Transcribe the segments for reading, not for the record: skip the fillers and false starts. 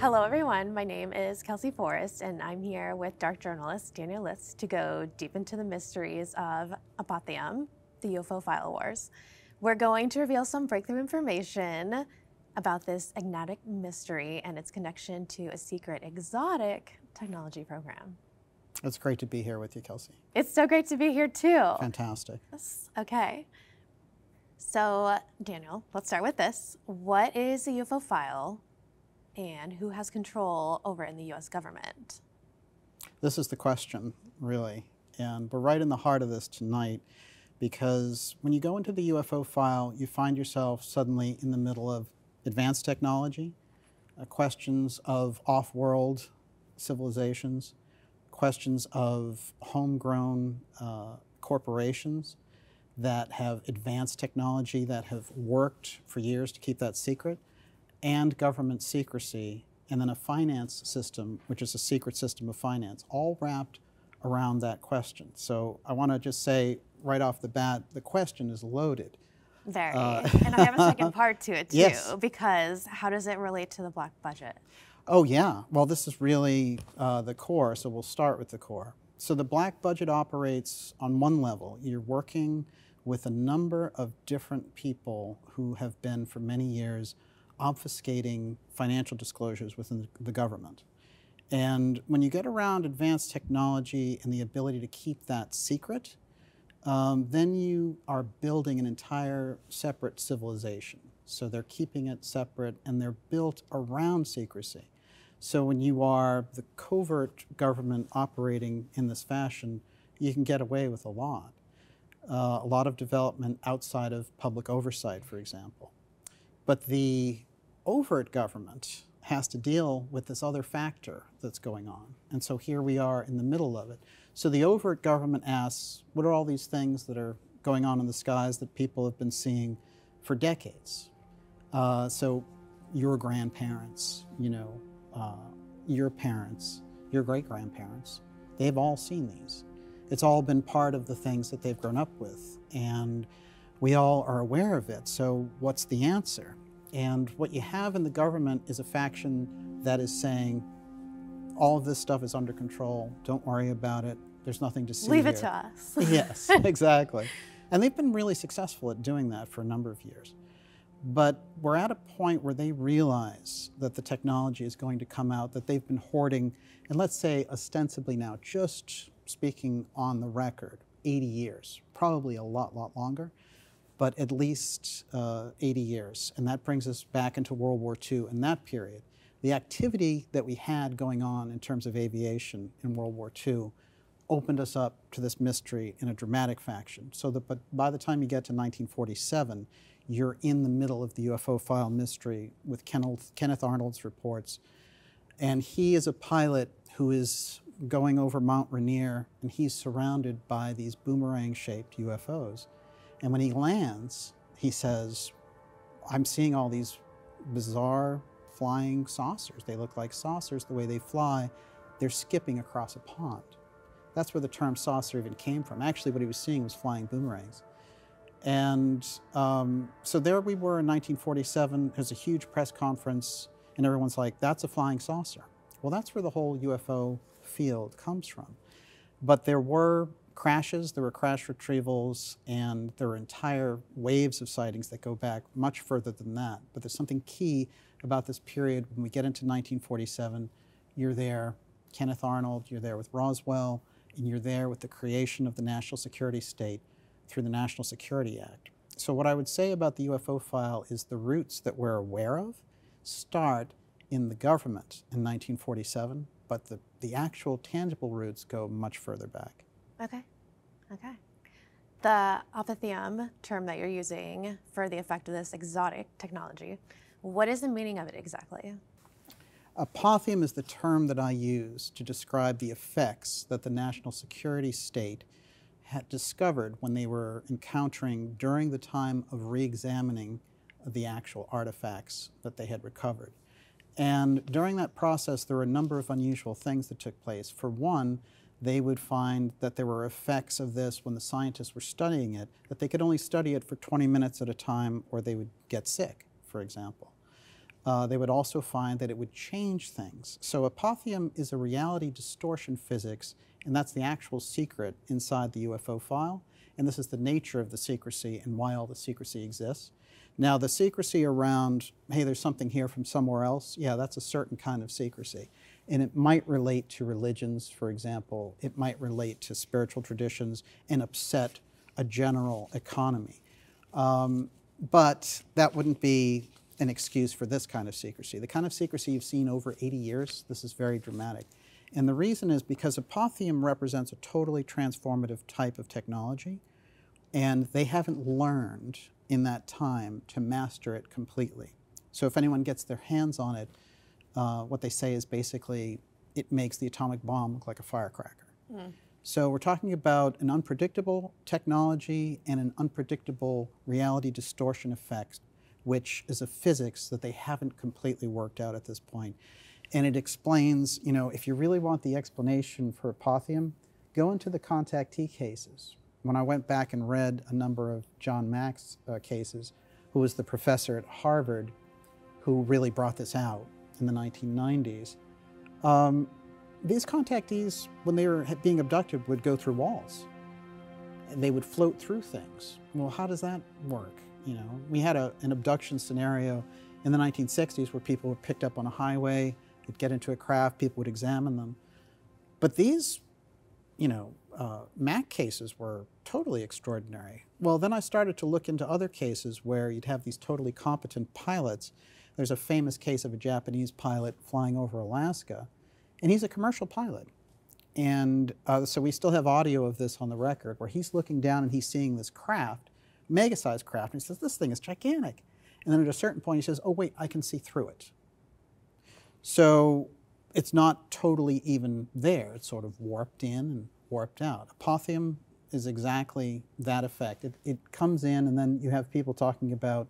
Hello everyone, my name is Kellsey Forest and I'm here with Dark Journalist Daniel Liszt to go deep into the mysteries of APOTHEUM, the UFO File Wars. We're going to reveal some breakthrough information about this enigmatic mystery and its connection to a secret exotic technology program. It's great to be here with you, Kellsey. It's so great to be here too. Fantastic. Yes. Okay. So Daniel, let's start with this. What is a UFO file? And who has control over it in the US government? This is the question, really. And we're right in the heart of this tonight because when you go into the UFO file, you find yourself suddenly in the middle of advanced technology, questions of off-world civilizations, questions of homegrown corporations that have advanced technology that have worked for years to keep that secret, and government secrecy, and then a finance system, which is a secret system of finance, all wrapped around that question. So I want to just say right off the bat, the question is loaded. Very. And I have a second part to it too, yes. Because how does it relate to the black budget? Oh yeah, well this is really the core, so we'll start with the core. So the black budget operates on one level. You're working with a number of different people who have been for many years obfuscating financial disclosures within the government. And when you get around advanced technology and the ability to keep that secret, then you are building an entire separate civilization. So they're keeping it separate and they're built around secrecy. So when you are the covert government operating in this fashion, you can get away with a lot of development outside of public oversight, for example. But the overt government has to deal with this other factor that's going on. And so here we are in the middle of it. So the overt government asks, what are all these things that are going on in the skies that people have been seeing for decades? So your grandparents, your parents, your great-grandparents, they've all seen these. It's all been part of the things that they've grown up with. And we all are aware of it. So what's the answer? And what you have in the government is a faction that is saying, all of this stuff is under control, don't worry about it, there's nothing to see Leave here. it to us. Yes, exactly. And they've been really successful at doing that for a number of years. But we're at a point where they realize that the technology is going to come out that they've been hoarding, and let's say ostensibly now, just speaking on the record, 80 years, probably a lot longer, but at least 80 years. And that brings us back into World War II and that period. The activity that we had going on in terms of aviation in World War II opened us up to this mystery in a dramatic fashion. So that by the time you get to 1947, you're in the middle of the UFO file mystery with Kenneth Arnold's reports. And he is a pilot who is going over Mount Rainier, and he's surrounded by these boomerang-shaped UFOs. And when he lands, he says, I'm seeing all these bizarre flying saucers. They look like saucers the way they fly. They're skipping across a pond. That's where the term saucer even came from. Actually, what he was seeing was flying boomerangs. And so there we were in 1947. There's a huge press conference, and everyone's like, that's a flying saucer. Well, that's where the whole UFO field comes from. But there were crashes, there were crash retrievals, and there were entire waves of sightings that go back much further than that. But there's something key about this period. When we get into 1947, you're there, Kenneth Arnold, you're there with Roswell, and you're there with the creation of the national security state through the National Security Act. So what I would say about the UFO file is the roots that we're aware of start in the government in 1947, but the actual tangible roots go much further back. Okay. The APOTHEUM term that you're using for the effect of this exotic technology, what is the meaning of it exactly? APOTHEUM is the term that I use to describe the effects that the national security state had discovered when they were encountering during the time of re-examining the actual artifacts that they had recovered. And during that process, there were a number of unusual things that took place. For one, they would find that there were effects of this when the scientists were studying it, that they could only study it for 20 minutes at a time or they would get sick, for example. They would also find that it would change things. So APOTHEUM is a reality distortion physics, and that's the actual secret inside the UFO file. And this is the nature of the secrecy and why all the secrecy exists. Now, the secrecy around, hey, there's something here from somewhere else, yeah, that's a certain kind of secrecy. And it might relate to religions, for example. It might relate to spiritual traditions and upset a general economy. But that wouldn't be an excuse for this kind of secrecy. The kind of secrecy you've seen over 80 years, this is very dramatic. And the reason is because APOTHEUM represents a totally transformative type of technology, and they haven't learned in that time to master it completely. So if anyone gets their hands on it, what they say is basically it makes the atomic bomb look like a firecracker. Mm. So we're talking about an unpredictable technology and an unpredictable reality distortion effect, which is a physics that they haven't completely worked out at this point. And it explains, you know, if you really want the explanation for APOTHEUM, go into the contactee cases. When I went back and read a number of John Mack's cases, who was the professor at Harvard who really brought this out in the 1990s, these contactees, when they were being abducted, would go through walls. And they would float through things. Well, how does that work? You know, we had an abduction scenario in the 1960s where people were picked up on a highway, they'd get into a craft, people would examine them. But these, you know, Mac cases were totally extraordinary. Well, then I started to look into other cases where you'd have these totally competent pilots. There's a famous case of a Japanese pilot flying over Alaska, and he's a commercial pilot. And so we still have audio of this on the record where he's looking down and he's seeing this craft, mega-sized craft, and he says, this thing is gigantic. And then at a certain point he says, oh wait, I can see through it. So it's not totally even there. It's sort of warped in and warped out. APOTHEUM is exactly that effect. It comes in and then you have people talking about,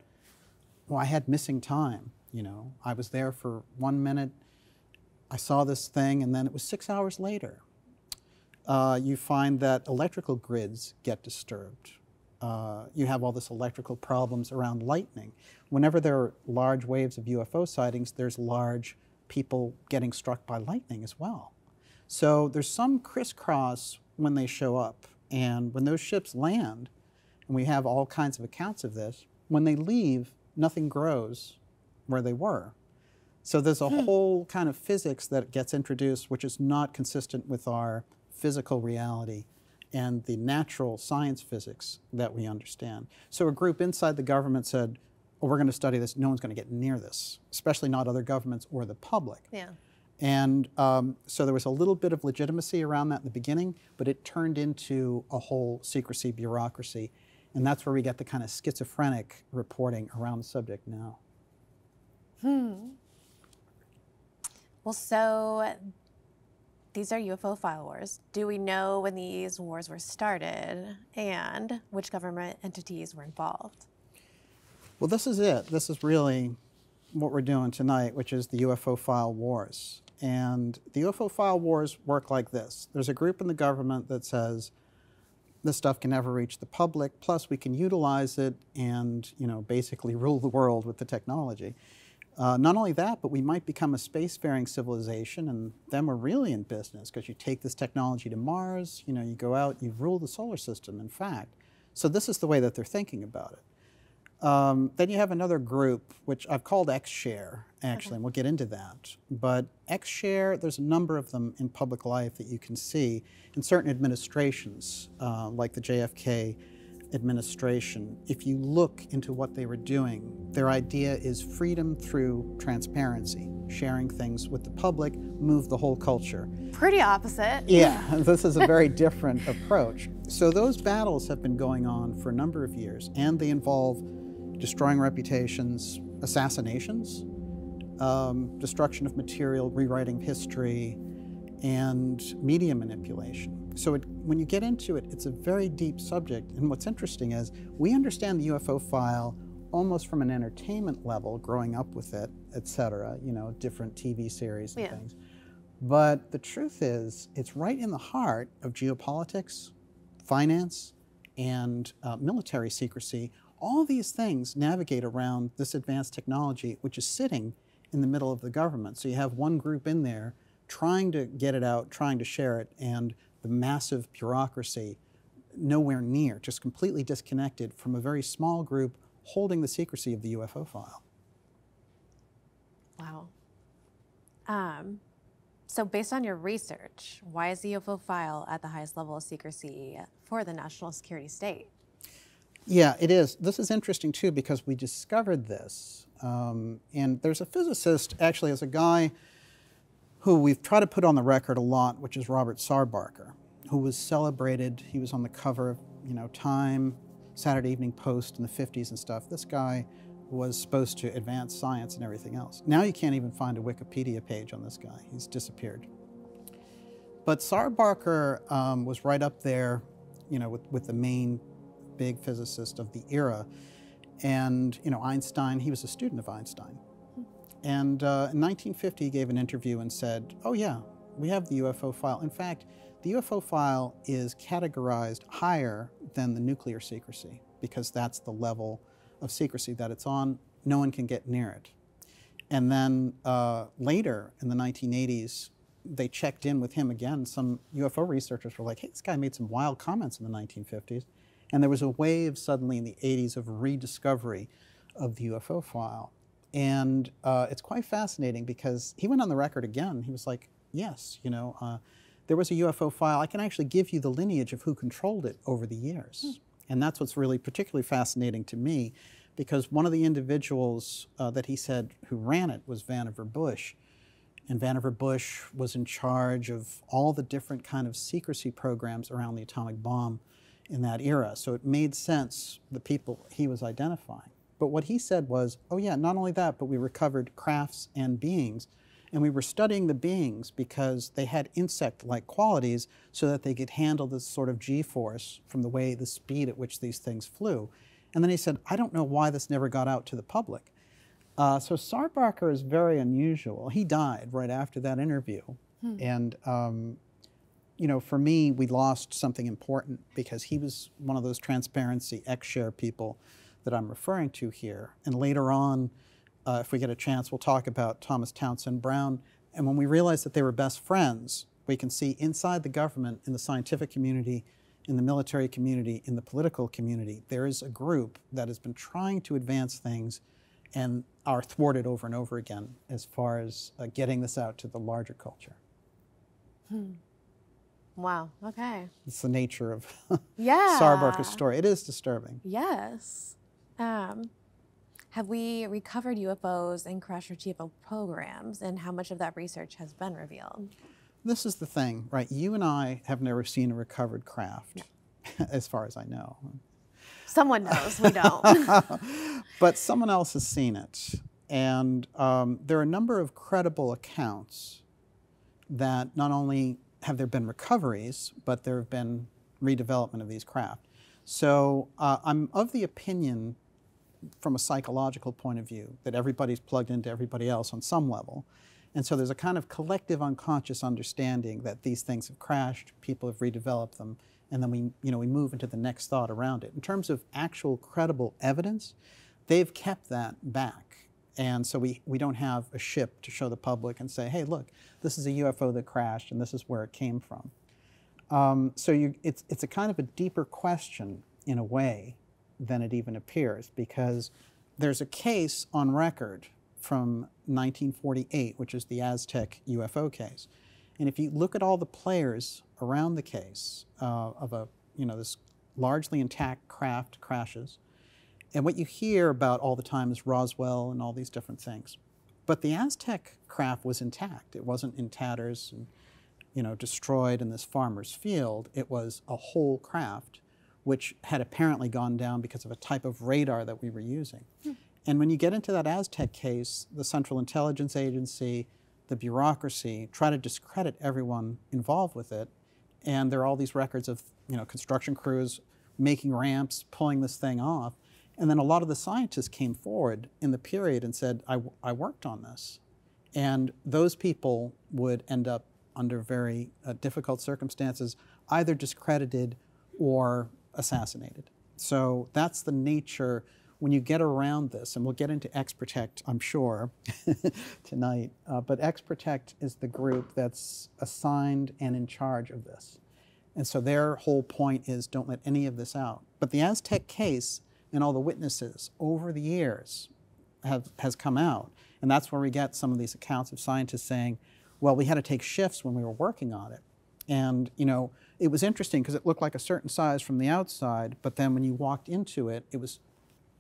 well, I had missing time. You know, I was there for 1 minute, I saw this thing, and then it was 6 hours later. You find that electrical grids get disturbed. You have all this electrical problems around lightning. Whenever there are large waves of UFO sightings, there's large people getting struck by lightning as well. So there's some crisscross when they show up. And when those ships land, and we have all kinds of accounts of this, when they leave, nothing grows where they were. So there's a whole kind of physics that gets introduced which is not consistent with our physical reality and the natural science physics that we understand. So a group inside the government said, oh, we're going to study this, no one's going to get near this, especially not other governments or the public. Yeah. And so there was a little bit of legitimacy around that in the beginning, but it turned into a whole secrecy bureaucracy. And that's where we get the kind of schizophrenic reporting around the subject now. Well, so these are UFO File Wars. Do we know when these wars were started and which government entities were involved? Well, this is it. This is really what we're doing tonight, which is the UFO File Wars. And the UFO File Wars work like this. There's a group in the government that says this stuff can never reach the public, plus we can utilize it and, you know, basically rule the world with the technology. Not only that, but we might become a spacefaring civilization, and then we're really in business because you take this technology to Mars, you know, you go out, you rule the solar system, in fact. So this is the way that they're thinking about it. Then you have another group, which I've called X-Share, actually, and we'll get into that. But X-Share, there's a number of them in public life that you can see in certain administrations, like the JFK administration. If you look into what they were doing, their idea is freedom through transparency, sharing things with the public, move the whole culture. Pretty opposite. Yeah, this is a very different approach. So those battles have been going on for a number of years, and they involve destroying reputations, assassinations, destruction of material, rewriting history, and media manipulation. So when you get into it, it's a very deep subject. And what's interesting is we understand the UFO file almost from an entertainment level, growing up with it, et cetera, you know, different TV series and things. But the truth is, it's right in the heart of geopolitics, finance, and military secrecy, All these things navigate around this advanced technology, which is sitting in the middle of the government. So you have one group in there trying to get it out, trying to share it, and the massive bureaucracy nowhere near, just completely disconnected from a very small group holding the secrecy of the UFO file. Wow. So based on your research, why is the UFO file at the highest level of secrecy for the national security state? Yeah, it is. This is interesting too because we discovered this, and there's a physicist, actually, as a guy who we've tried to put on the record a lot, which is SAR Barker, who was celebrated. He was on the cover of, Time, Saturday Evening Post in the 50s and stuff. This guy was supposed to advance science and everything else. Now you can't even find a Wikipedia page on this guy. He's disappeared. But SAR Barker was right up there, with the main big physicist of the era. And, Einstein, he was a student of Einstein. And in 1950, he gave an interview and said, oh yeah, we have the UFO file. In fact, the UFO file is categorized higher than the nuclear secrecy because that's the level of secrecy that it's on. No one can get near it. And then later in the 1980s, they checked in with him again. Some UFO researchers were like, hey, this guy made some wild comments in the 1950s. And there was a wave suddenly in the 80s of rediscovery of the UFO file. And it's quite fascinating because he went on the record again. He was like, yes, there was a UFO file. I can actually give you the lineage of who controlled it over the years. And that's what's really particularly fascinating to me, because one of the individuals that he said who ran it was Vannevar Bush. And Vannevar Bush was in charge of all the different kind of secrecy programs around the atomic bomb in that era. So it made sense, the people he was identifying. But what he said was, oh yeah, not only that, but we recovered crafts and beings. And we were studying the beings because they had insect-like qualities so that they could handle this sort of G-force from the speed at which these things flew. And then he said, I don't know why this never got out to the public. So SAR Barker is very unusual. He died right after that interview. And for me, we lost something important because he was one of those transparency X-share people that I'm referring to here. And later on, if we get a chance, we'll talk about Thomas Townsend Brown. And when we realized that they were best friends, we can see inside the government, in the scientific community, in the military community, in the political community, there is a group that has been trying to advance things and are thwarted over and over again as far as getting this out to the larger culture. Wow, okay. It's the nature of yeah. SAR Barker's story. It is disturbing. Yes. Have we recovered UFOs in crash retrieval programs, and how much of that research has been revealed? This is the thing, right? You and I have never seen a recovered craft, as far as I know. Someone knows, we don't. But someone else has seen it. And there are a number of credible accounts that not only have there been recoveries, but there have been redevelopment of these craft. So I'm of the opinion, from a psychological point of view, that everybody's plugged into everybody else on some level. And so there's a kind of collective unconscious understanding that these things have crashed, people have redeveloped them, and then we move into the next thought around it. In terms of actual credible evidence, they've kept that back. And so we don't have a ship to show the public and say, hey, look, this is a UFO that crashed and this is where it came from. So it's a kind of a deeper question in a way than it even appears, because there's a case on record from 1948, which is the Aztec UFO case. And if you look at all the players around the case of this largely intact craft crashes, and what you hear about all the time is Roswell and all these different things. But the Aztec craft was intact. It wasn't in tatters and destroyed in this farmer's field. It was a whole craft, which had apparently gone down because of a type of radar that we were using. And when you get into that Aztec case, the Central Intelligence Agency, the bureaucracy, try to discredit everyone involved with it. And there are all these records of construction crews making ramps, pulling this thing off. And then a lot of the scientists came forward in the period and said, I worked on this. And those people would end up under very difficult circumstances, either discredited or assassinated. So that's the nature when you get around this, and we'll get into XProtect, I'm sure, tonight, but XProtect is the group that's assigned and in charge of this. And so their whole point is don't let any of this out. But the Aztec case and all the witnesses over the years has come out. And that's where we get some of these accounts of scientists saying, well, we had to take shifts when we were working on it. And, you know, it was interesting because it looked like a certain size from the outside, but then when you walked into it, it was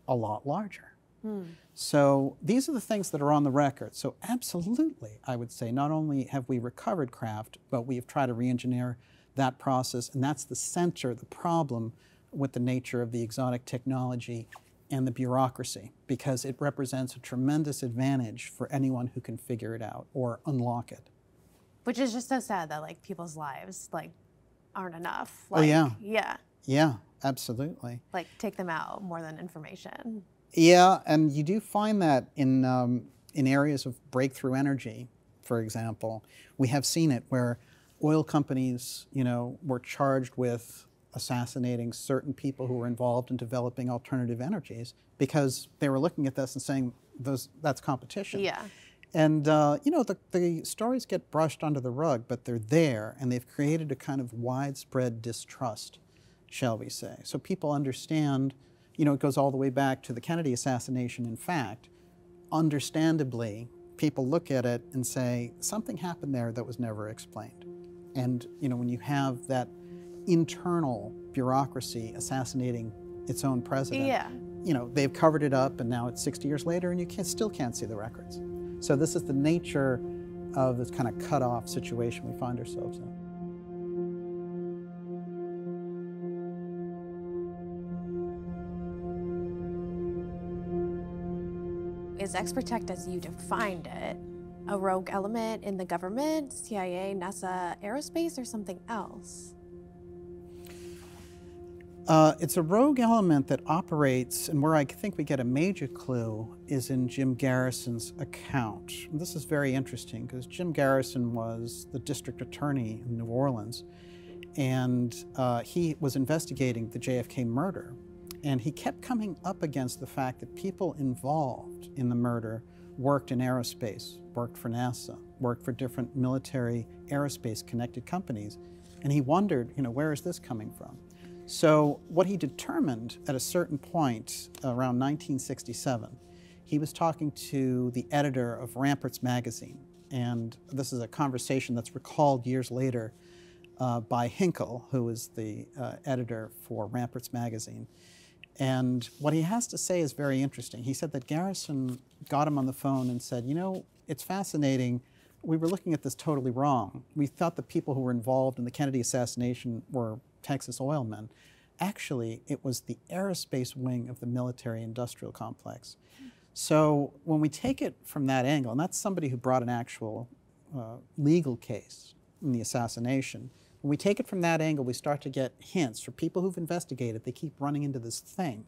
a lot larger. So these are the things that are on the record. So absolutely, I would say, not only have we recovered craft, but we have tried to re-engineer that process, and that's the center, the problem with the nature of the exotic technology and the bureaucracy, because it represents a tremendous advantage for anyone who can figure it out or unlock it. Which is just so sad that like people's lives like aren't enough. Like, oh yeah. Yeah. Yeah, absolutely. Like take them out more than information. Yeah, and you do find that in areas of breakthrough energy, for example. We have seen it where oil companies, you know, were charged with assassinating certain people who were involved in developing alternative energies because they were looking at this and saying that's competition. Yeah. And, you know, the stories get brushed under the rug, but they're there, and they've created a kind of widespread distrust, shall we say. So people understand, you know, it goes all the way back to the Kennedy assassination, in fact. Understandably, people look at it and say, something happened there that was never explained. And, you know, when you have that internal bureaucracy assassinating its own president, Yeah. you know, they've covered it up, and now it's 60 years later, and you still can't see the records. So this is the nature of this kind of cut-off situation we find ourselves in. Is XProtect, as you defined it, a rogue element in the government, CIA, NASA, Aerospace, or something else? It's a rogue element that operates, and where I think we get a major clue is in Jim Garrison's account. And this is very interesting because Jim Garrison was the district attorney in New Orleans, and he was investigating the JFK murder. And he kept coming up against the fact that people involved in the murder worked in aerospace, worked for NASA, worked for different military aerospace connected companies. And he wondered, you know, where is this coming from? So what he determined at a certain point around 1967, he was talking to the editor of Ramparts magazine. And this is a conversation that's recalled years later by Hinkle, who is the editor for Ramparts magazine. And what he has to say is very interesting. He said that Garrison got him on the phone and said, you know, it's fascinating. We were looking at this totally wrong. We thought the people who were involved in the Kennedy assassination were Texas oil men. Actually, it was the aerospace wing of the military-industrial complex. So when we take it from that angle, and that's somebody who brought an actual legal case in the assassination, when we take it from that angle, we start to get hints. For people who've investigated, they keep running into this thing.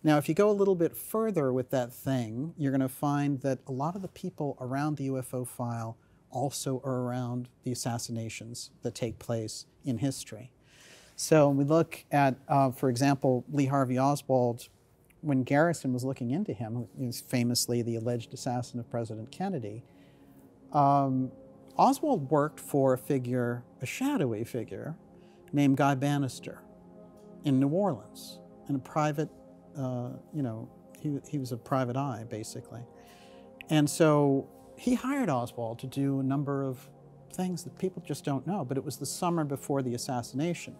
Now, if you go a little bit further with that thing, you're going to find that a lot of the people around the UFO file also are around the assassinations that take place in history. So when we look at, for example, Lee Harvey Oswald, when Garrison was looking into him, who is famously the alleged assassin of President Kennedy, Oswald worked for a figure, a shadowy figure, named Guy Bannister in New Orleans, in a private, you know, he was a private eye, basically. And so he hired Oswald to do a number of things that people just don't know, but it was the summer before the assassination.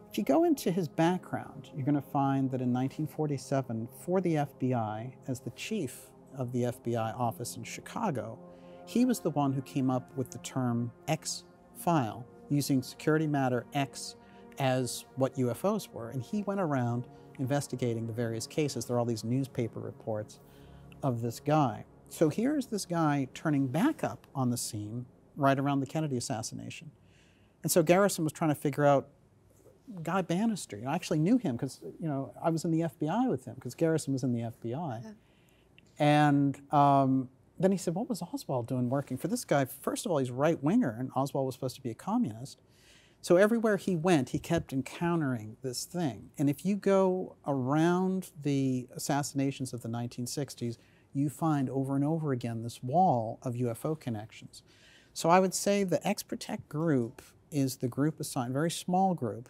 If you go into his background, you're going to find that in 1947, for the FBI, as the chief of the FBI office in Chicago, he was the one who came up with the term X-File, using security matter X as what UFOs were. And he went around investigating the various cases. There are all these newspaper reports of this guy. So here's this guy turning back up on the scene right around the Kennedy assassination. And so Garrison was trying to figure out Guy Bannister. I actually knew him because, you know, I was in the FBI with him because Garrison was in the FBI. Yeah. And then he said, what was Oswald doing working for this guy? First of all, he's right-winger, and Oswald was supposed to be a communist. So everywhere he went, he kept encountering this thing. And if you go around the assassinations of the 1960s, you find over and over again this wall of UFO connections. So I would say the XProtect group is the group assigned, very small group,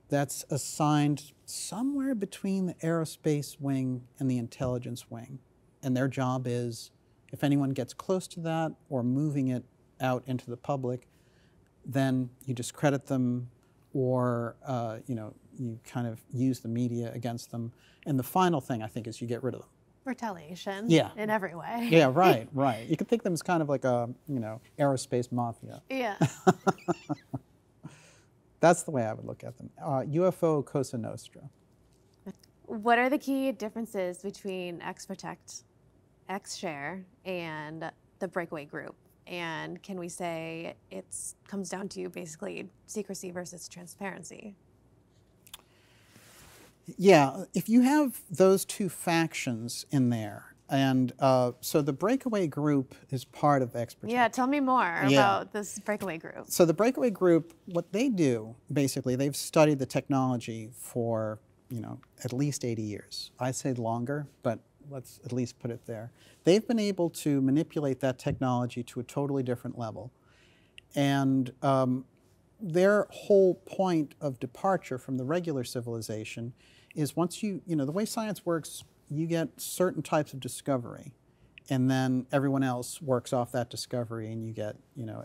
that's assigned somewhere between the aerospace wing and the intelligence wing. And their job is, if anyone gets close to that or moving it out into the public, then you discredit them, or you kind of use the media against them. And the final thing, I think, is you get rid of them. Retaliation. Yeah. In every way. Yeah, right, right. You can think of them as kind of like a, aerospace mafia. Yeah. That's the way I would look at them. UFO Cosa Nostra. What are the key differences between XProtect, X-Share, and the Breakaway Group? And can we say it comes down to basically secrecy versus transparency? Yeah, if you have those two factions in there, and so the Breakaway Group is part of XProtect. Yeah, tell me more about this Breakaway Group. So the Breakaway Group, what they do, basically, they've studied the technology for, at least 80 years. I say longer, but let's at least put it there. They've been able to manipulate that technology to a totally different level. And their whole point of departure from the regular civilization is once the way science works, you get certain types of discovery, and then everyone else works off that discovery, and you get,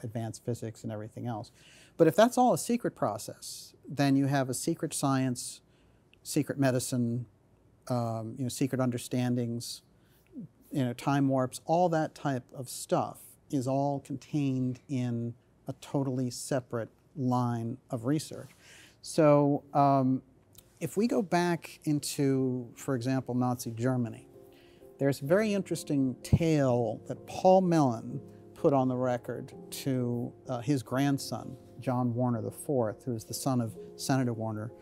advanced physics and everything else. But if that's all a secret process, then you have a secret science, secret medicine, secret understandings, time warps, all that type of stuff is all contained in a totally separate line of research. So if we go back into, for example, Nazi Germany, there's a very interesting tale that Paul Mellon put on the record to his grandson, John Warner IV, who is the son of Senator Warner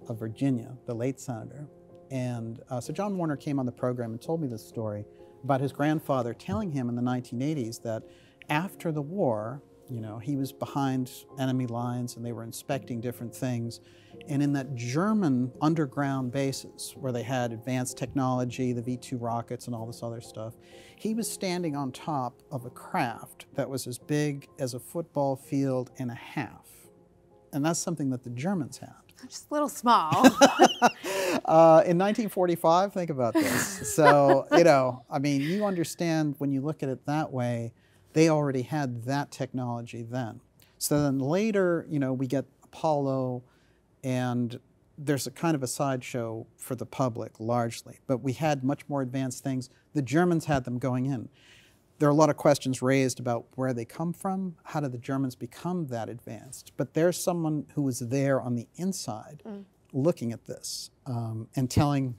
of Virginia, the late senator. And so John Warner came on the program and told me this story about his grandfather telling him in the 1980s that after the war, he was behind enemy lines and they were inspecting different things. And in that German underground bases where they had advanced technology, the V-2 rockets and all this other stuff, he was standing on top of a craft that was as big as a football field and a half. And that's something that the Germans had. Just a little small. In 1945, think about this. So, you understand when you look at it that way, they already had that technology then. So then later, we get Apollo, and there's a kind of a sideshow for the public, largely. But we had much more advanced things. The Germans had them going in. There are a lot of questions raised about where they come from. How did the Germans become that advanced? But there's someone who was there on the inside looking at this and telling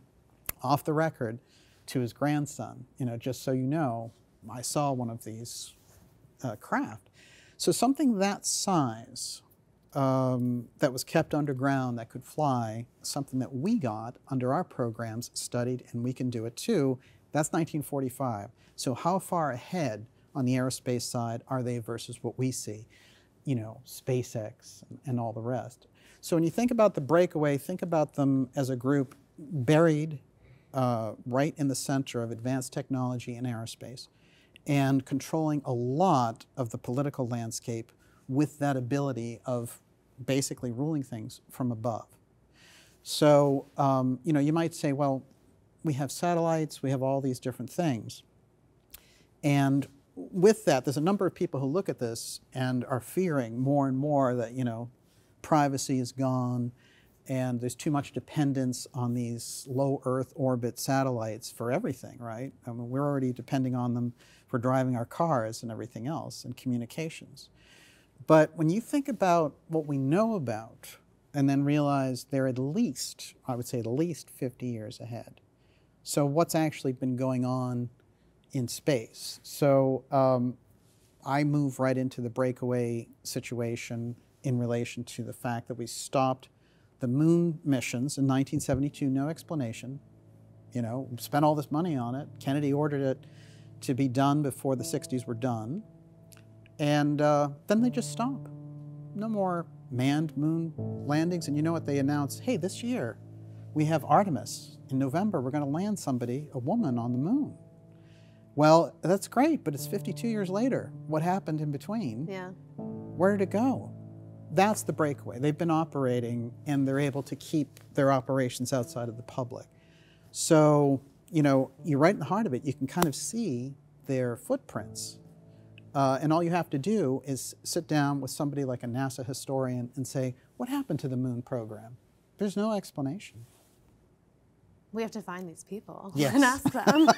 off the record to his grandson, just so you know, I saw one of these craft. So something that size that was kept underground that could fly, something that we got under our programs, studied, and we can do it too, that's 1945. So how far ahead on the aerospace side are they versus what we see? SpaceX and all the rest. So when you think about the Breakaway, think about them as a group buried right in the center of advanced technology and aerospace, and controlling a lot of the political landscape with that ability of basically ruling things from above. So, you might say, well, we have satellites, we have all these different things. And with that, there's a number of people who look at this and are fearing more and more that, privacy is gone and there's too much dependence on these low Earth orbit satellites for everything, right? I mean, we're already depending on them for driving our cars and everything else and communications. But when you think about what we know about and then realize they're at least, I would say at least 50 years ahead. So what's actually been going on in space? So I move right into the Breakaway situation in relation to the fact that we stopped the moon missions in 1972, no explanation. Spent all this money on it. Kennedy ordered it to be done before the 60s were done. And then they just stop. no more manned moon landings. And you know what they announced? Hey, this year we have Artemis. In November, we're going to land somebody, a woman, on the moon. Well, that's great, but it's 52 years later. What happened in between? Yeah. Where did it go? That's the breakaway. They've been operating, and they're able to keep their operations outside of the public. So, you know, you're right in the heart of it. You can kind of see their footprints. And all you have to do is sit down with somebody like a NASA historian and say, what happened to the moon program? There's no explanation. We have to find these people Yes. and ask them.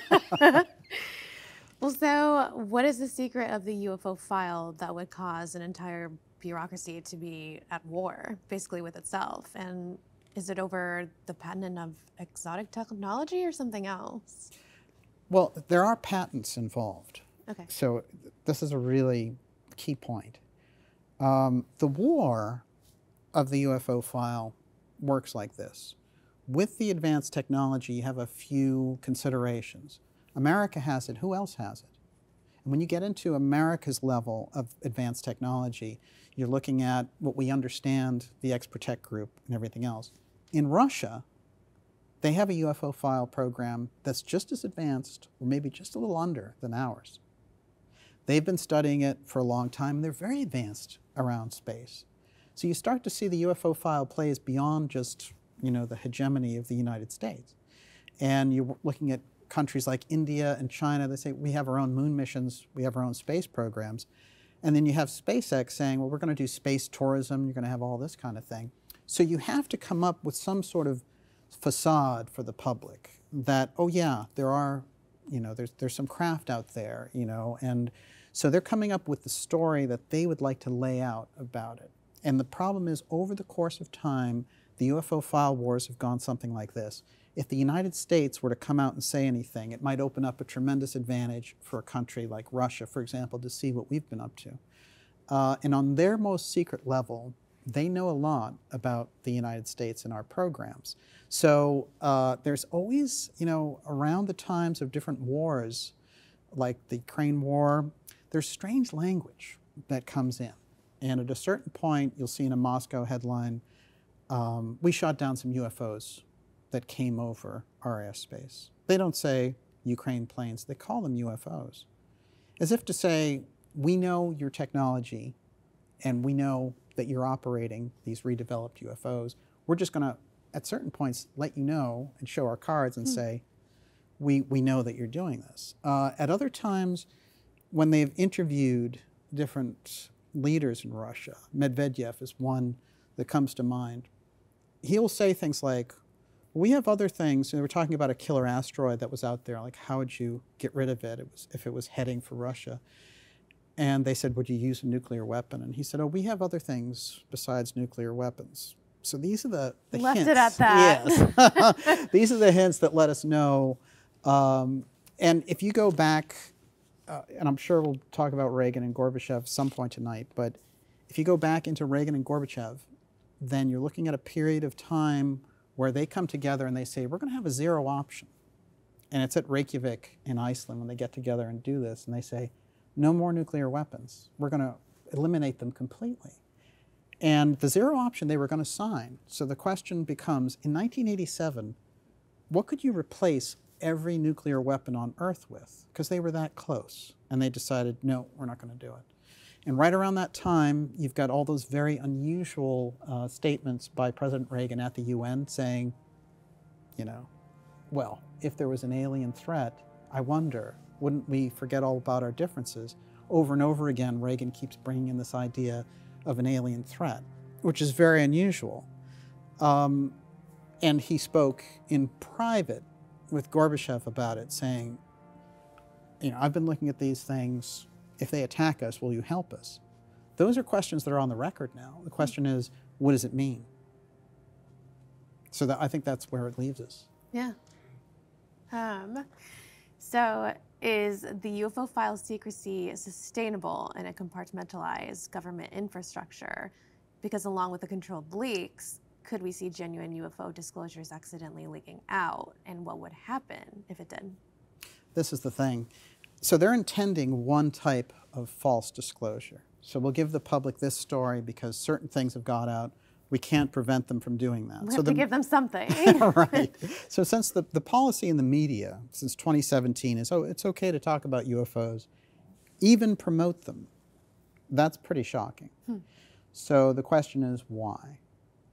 Well, so what is the secret of the UFO file that would cause an entire bureaucracy to be at war, basically with itself? And is it over the patent of exotic technology or something else? Well, there are patents involved. Okay. So this is a really key point. The war of the UFO file works like this. With the advanced technology, you have a few considerations. America has it. Who else has it? And when you get into America's level of advanced technology, you're looking at what we understand, the XProtect group and everything else. In Russia, they have a UFO file program that's just as advanced, or maybe just a little under, than ours. They've been studying it for a long time, and they're very advanced around space. So you start to see the UFO file plays beyond just, you know, the hegemony of the United States. And you're looking at countries like India and China. They say, we have our own moon missions, we have our own space programs. And then you have SpaceX saying, well, we're going to do space tourism, you're going to have all this kind of thing. So you have to come up with some sort of facade for the public that, oh yeah, there are, you know, there's some craft out there, you know, and so they're coming up with the story that they would like to lay out about it. And the problem is, over the course of time, the UFO file wars have gone something like this. If the United States were to come out and say anything, it might open up a tremendous advantage for a country like Russia, for example, to see what we've been up to. And on their most secret level, they know a lot about the United States and our programs. So there's always, you know, around the times of different wars, like the Ukraine war, there's strange language that comes in. And at a certain point, you'll see in a Moscow headline, we shot down some UFOs that came over our airspace. They don't say Ukraine planes, they call them UFOs. As if to say, we know your technology and we know that you're operating these redeveloped UFOs. We're just going to, at certain points, let you know and show our cards and say, we know that you're doing this. At other times, when they've interviewed different leaders in Russia, Medvedev is one that comes to mind, he'll say things like, we have other things, and they were talking about a killer asteroid that was out there, like how would you get rid of it if it was heading for Russia? And they said, would you use a nuclear weapon? And he said, oh, we have other things besides nuclear weapons. So these are the Left hints. it at that. Yes. These are the hints that let us know. And if you go back, and I'm sure we'll talk about Reagan and Gorbachev at some point tonight, but if you go back into Reagan and Gorbachev, then you're looking at a period of time where they come together and they say, we're going to have a zero option. And it's at Reykjavik in Iceland when they get together and do this, and they say, no more nuclear weapons. We're going to eliminate them completely. And the zero option they were going to sign. So the question becomes, in 1987, what could you replace every nuclear weapon on Earth with? Because they were that close. And they decided, no, we're not going to do it. And right around that time, you've got all those very unusual statements by President Reagan at the UN saying, you know, well, if there was an alien threat, I wonder, wouldn't we forget all about our differences? Over and over again, Reagan keeps bringing in this idea of an alien threat, which is very unusual. And he spoke in private with Gorbachev about it, saying, you know, I've been looking at these things. If they attack us, will you help us? Those are questions that are on the record now. The question is, what does it mean? So I think that's where it leaves us. Yeah. So is the UFO file secrecy sustainable in a compartmentalized government infrastructure? Because along with the controlled leaks, could we see genuine UFO disclosures accidentally leaking out? And what would happen if it did? This is the thing. So they're intending one type of false disclosure. So we'll give the public this story because certain things have got out. We can't prevent them from doing that. We have to give them something. Right. So since the policy in the media since 2017 is, oh, it's okay to talk about UFOs, even promote them, that's pretty shocking. So the question is why,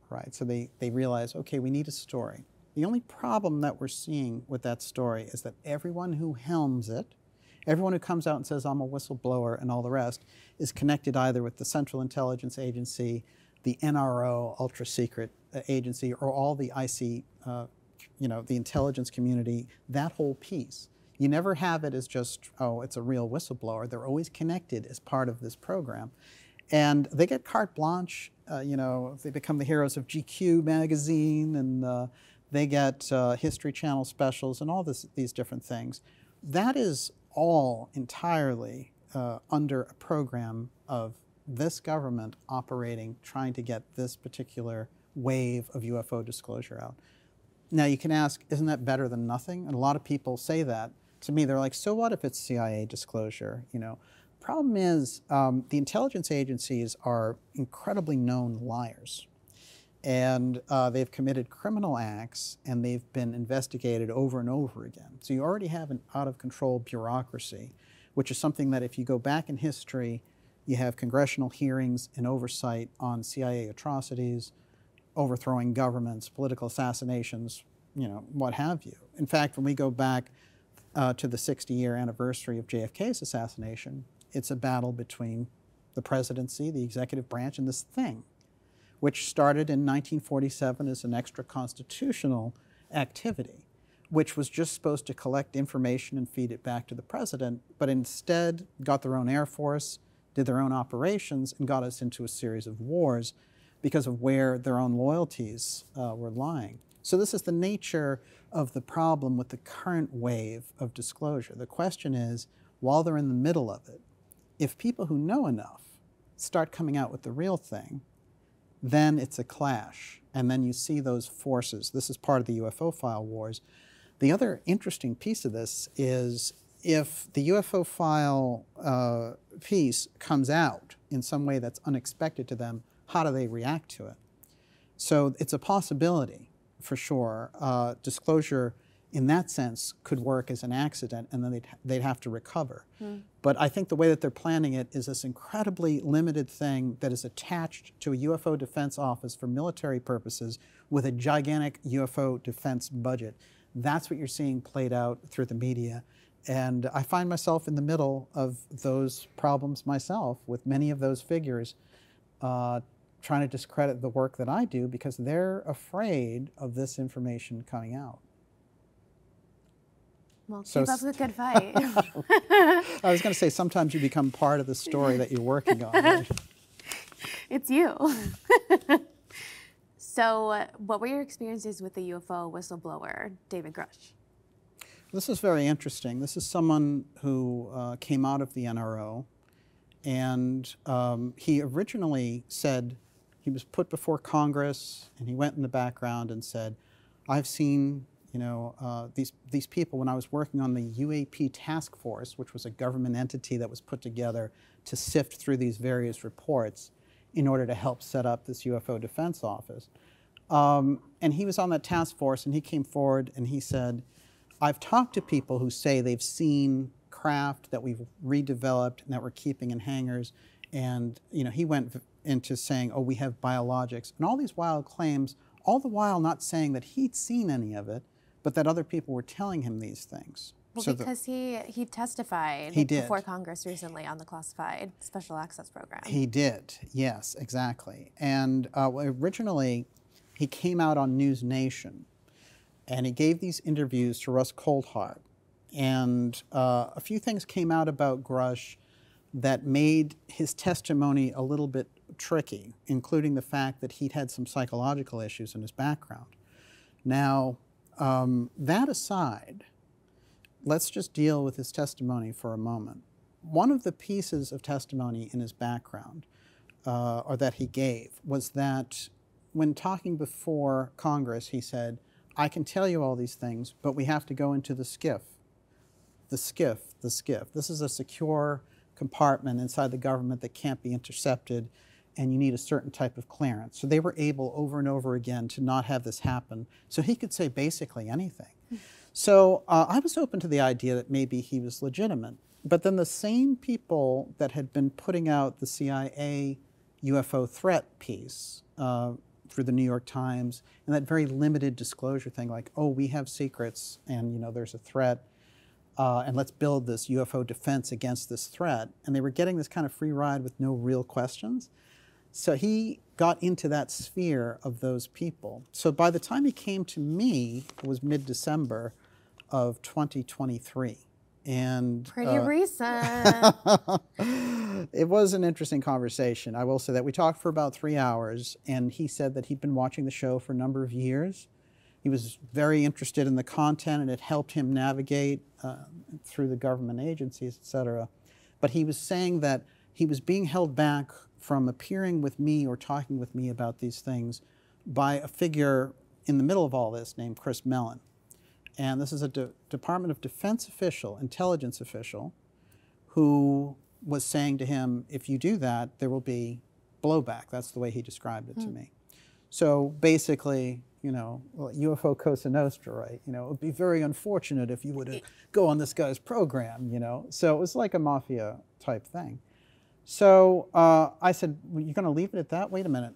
right? So they realize, okay, we need a story. The only problem that we're seeing with that story is that everyone who helms it, everyone who comes out and says, I'm a whistleblower and all the rest, is connected either with the Central Intelligence Agency, the NRO, ultra secret agency, or all the IC, the intelligence community, that whole piece. You never have it as just, oh, it's a real whistleblower. They're always connected as part of this program. And they get carte blanche, they become the heroes of GQ magazine, and they get History Channel specials and all these different things. That is all entirely under a program of this government operating, trying to get this particular wave of UFO disclosure out. Now you can ask, isn't that better than nothing? And a lot of people say that. To me, they're like, so what if it's CIA disclosure? Problem is, the intelligence agencies are incredibly known liars. And they've committed criminal acts, and they've been investigated over and over again. So you already have an out-of-control bureaucracy, which is something that if you go back in history, you have congressional hearings and oversight on CIA atrocities, overthrowing governments, political assassinations, what have you. In fact, when we go back to the 60-year anniversary of JFK's assassination, it's a battle between the presidency, the executive branch, and this thing, which started in 1947 as an extra-constitutional activity, which was just supposed to collect information and feed it back to the president, but instead got their own Air Force, did their own operations, and got us into a series of wars because of where their own loyalties were lying. So this is the nature of the problem with the current wave of disclosure. The question is, while they're in the middle of it, if people who know enough start coming out with the real thing, then it's a clash, and then you see those forces. This is part of the UFO File Wars. The other interesting piece of this is if the UFO file piece comes out in some way that's unexpected to them, how do they react to it? So it's a possibility, for sure. Disclosure in that sense could work as an accident, and then they'd have to recover. But I think the way that they're planning it is this incredibly limited thing that is attached to a UFO defense office for military purposes with a gigantic UFO defense budget. That's what you're seeing played out through the media. And I find myself in the middle of those problems myself with many of those figures trying to discredit the work that I do because they're afraid of this information coming out. Well, keep up the good fight. I was going to say, sometimes you become part of the story that you're working on. Right? It's you. So what were your experiences with the UFO whistleblower, David Grush? This is very interesting. This is someone who came out of the NRO, and he originally said, he was put before Congress, and he went in the background and said, I've seen these people when I was working on the UAP task force, which was a government entity that was put together to sift through these various reports in order to help set up this UFO defense office. And he was on that task force, and he came forward and he said, I've talked to people who say they've seen craft that we've redeveloped and that we're keeping in hangars. And he went into saying, oh, we have biologics, and all these wild claims, all the while not saying that he'd seen any of it, but that other people were telling him these things. Well, so because he testified before Congress recently on the classified special access program. He did, yes, exactly. And originally, he came out on News Nation, and he gave these interviews to Russ Coldhart. And a few things came out about Grush that made his testimony a little bit tricky, including the fact that he'd had some psychological issues in his background. Now, that aside, let's just deal with his testimony for a moment. One of the pieces of testimony in his background, or that he gave, was that when talking before Congress, he said, I can tell you all these things, but we have to go into the SCIF. The SCIF, the SCIF. This is a secure compartment inside the government that can't be intercepted, and you need a certain type of clearance. So they were able over and over again to not have this happen. So he could say basically anything. So I was open to the idea that maybe he was legitimate. But then the same people that had been putting out the CIA UFO threat piece through the New York Times, and that very limited disclosure thing like, oh, we have secrets and there's a threat, and let's build this UFO defense against this threat. And they were getting this kind of free ride with no real questions. So he got into that sphere of those people. So by the time he came to me, it was mid-December of 2023. And pretty recent. It was an interesting conversation. I will say that we talked for about 3 hours, and he said that he'd been watching the show for a number of years. He was very interested in the content, and it helped him navigate through the government agencies, et cetera. But he was saying that he was being held back from appearing with me or talking with me about these things by a figure in the middle of all this named Chris Mellon. And this is a Department of Defense official, intelligence official, who was saying to him, if you do that, there will be blowback. That's the way he described it to me. So basically, UFO Cosa Nostra, right? It would be very unfortunate if you were to go on this guy's program, So it was like a mafia type thing. So I said, well, you're going to leave it at that? Wait a minute.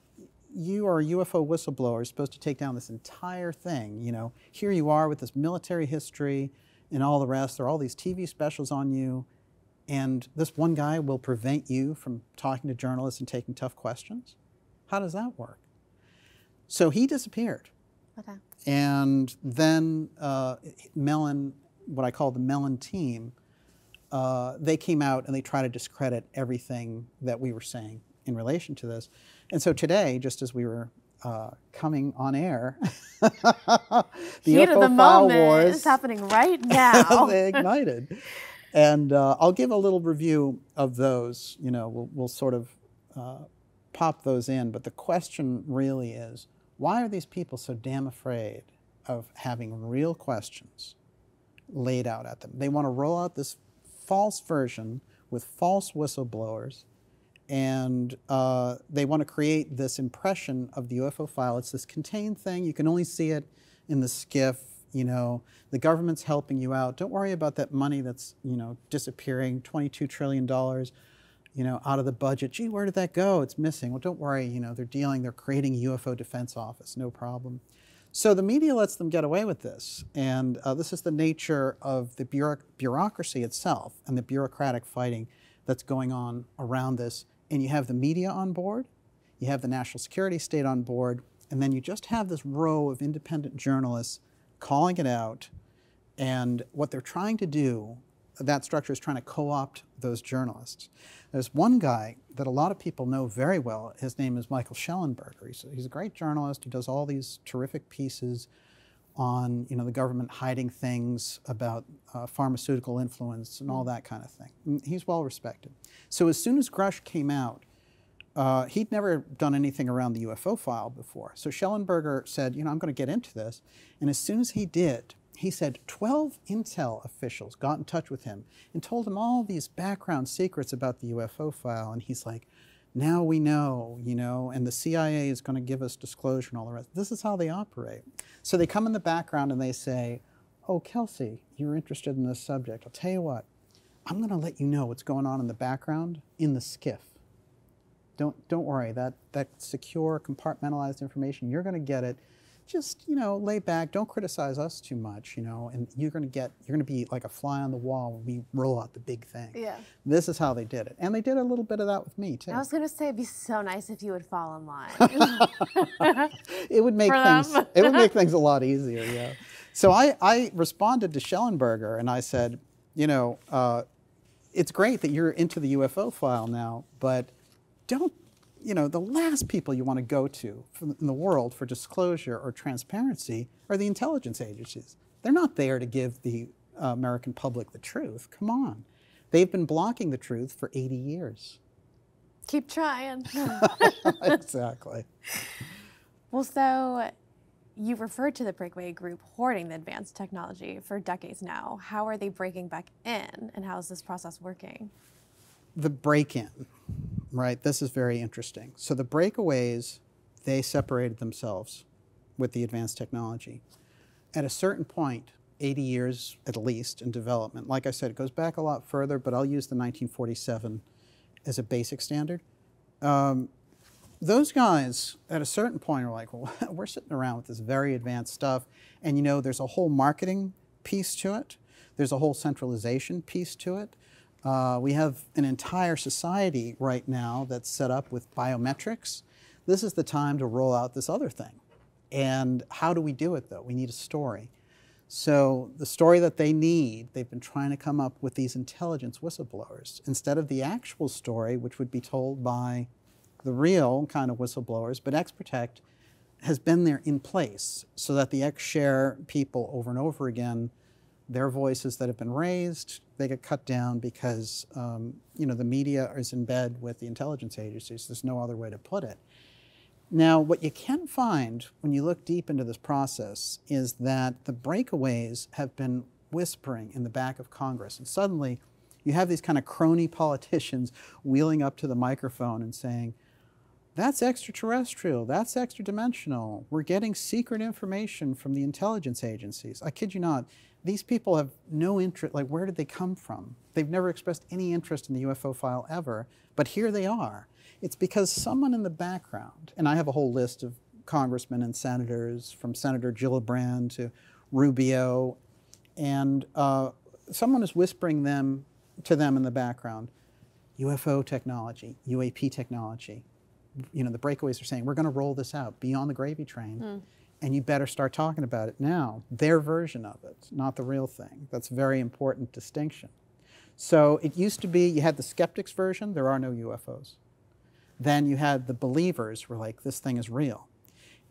You are a UFO whistleblower, supposed to take down this entire thing. Here you are with this military history and all the rest. There are all these TV specials on you, and this one guy will prevent you from talking to journalists and taking tough questions? How does that work? So he disappeared. Okay. And then Mellon, what I call the Mellon team, they came out and they tried to discredit everything that we were saying in relation to this. And so today, just as we were coming on air, the Heat of the UFO File moment Wars is happening right now. they ignited. And I'll give a little review of those. We'll sort of pop those in. But the question really is, why are these people so damn afraid of having real questions laid out at them? They want to roll out this false version with false whistleblowers, and they want to create this impression of the UFO file. It's this contained thing. You can only see it in the skiff. The government's helping you out. Don't worry about that money that's disappearing, $22 trillion out of the budget. Gee, where did that go? It's missing. Well, don't worry. They're creating a UFO defense office. No problem. So the media lets them get away with this, and this is the nature of the bureaucracy itself and the bureaucratic fighting that's going on around this. And you have the media on board, you have the national security state on board, and then you just have this row of independent journalists calling it out. And what they're trying to do, that structure is trying to co-opt those journalists. There's one guy that a lot of people know very well. His name is Michael Shellenberger. He's a great journalist who does all these terrific pieces on the government hiding things about pharmaceutical influence and all that kind of thing. He's well respected. So as soon as Grush came out, he'd never done anything around the UFO file before. So Shellenberger said, I'm going to get into this. And as soon as he did, he said 12 intel officials got in touch with him and told him all these background secrets about the UFO file. And he's like, now we know, and the CIA is going to give us disclosure and all the rest. This is how they operate. So they come in the background and they say, oh, Kellsey, you're interested in this subject. I'll tell you what, I'm going to let you know what's going on in the background in the skiff. Don't worry, that secure, compartmentalized information, you're going to get it. Just, lay back, don't criticize us too much, and you're going to be like a fly on the wall when we roll out the big thing. Yeah. This is how they did it. And they did a little bit of that with me, too. I was going to say, it'd be so nice if you would fall in line. It would make things a lot easier, yeah. So I responded to Shellenberger and I said, it's great that you're into the UFO file now, but don't, the last people you want to go to in the world for disclosure or transparency are the intelligence agencies. They're not there to give the American public the truth. Come on. They've been blocking the truth for 80 years. Keep trying. Exactly. Well, so you referred to the Breakaway Group hoarding the advanced technology for decades now. How are they breaking back in, and how is this process working? the break-in, right? This is very interesting. So the Breakaways, they separated themselves with the advanced technology. At a certain point, 80 years at least in development, like I said, it goes back a lot further, but I'll use the 1947 as a basic standard. Those guys, at a certain point, are like, well, we're sitting around with this very advanced stuff, and you know, there's a whole marketing piece to it. There's a whole centralization piece to it. We have an entire society right now that's set up with biometrics. This is the time to roll out this other thing. And how do we do it, though? We need a story. So the story that they need, they've been trying to come up with these intelligence whistleblowers. Instead of the actual story, which would be told by the real kind of whistleblowers, but XProtect has been there in place so that the X-Share people over and over again, their voices that have been raised, they get cut down because you know, the media is in bed with the intelligence agencies. There's no other way to put it. Now, what you can find when you look deep into this process is that the Breakaways have been whispering in the back of Congress, and suddenly you have these kind of crony politicians wheeling up to the microphone and saying, that's extraterrestrial, that's extra-dimensional, we're getting secret information from the intelligence agencies. I kid you not, these people have no interest, like where did they come from? They've never expressed any interest in the UFO file ever, but here they are. It's because someone in the background, and I have a whole list of congressmen and senators, from Senator Gillibrand to Rubio, and someone is whispering to them in the background, UFO technology, UAP technology. You know, the Breakaways are saying, we're going to roll this out, be on the gravy train, and you better start talking about it now. Their version of it, not the real thing. That's a very important distinction. So it used to be, you had the skeptics version, there are no UFOs. Then you had the believers who were like, this thing is real.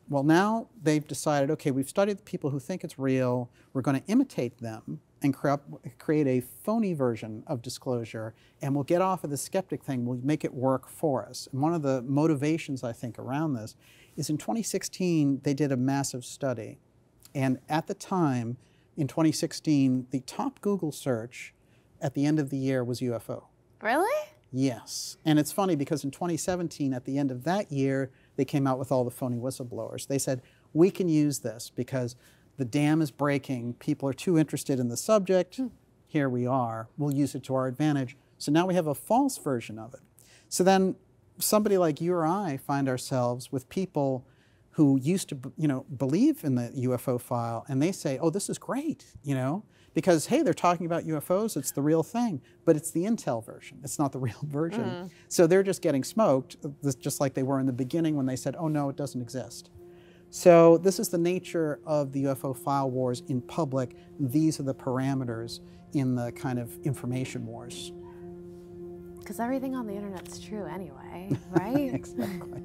Well, now they've decided, okay, we've studied the people who think it's real, we're going to imitate them and create a phony version of disclosure, and we'll get off of the skeptic thing, we'll make it work for us. And one of the motivations, I think, around this is in 2016, they did a massive study. And at the time, in 2016, the top Google search at the end of the year was UFO. Really? Yes. And it's funny because in 2017, at the end of that year, they came out with all the phony whistleblowers. They said, we can use this because the dam is breaking, people are too interested in the subject, here we are, we'll use it to our advantage. So now we have a false version of it. So then somebody like you or I find ourselves with people who used to, you know, believe in the UFO file, and they say, oh, this is great, you know, because, hey, they're talking about UFOs, it's the real thing, but it's the intel version, it's not the real version. So they're just getting smoked, just like they were in the beginning when they said, oh, no, it doesn't exist. So this is the nature of the UFO file wars in public. These are the parameters in the kind of information wars. Because everything on the internet's true anyway, right? Exactly.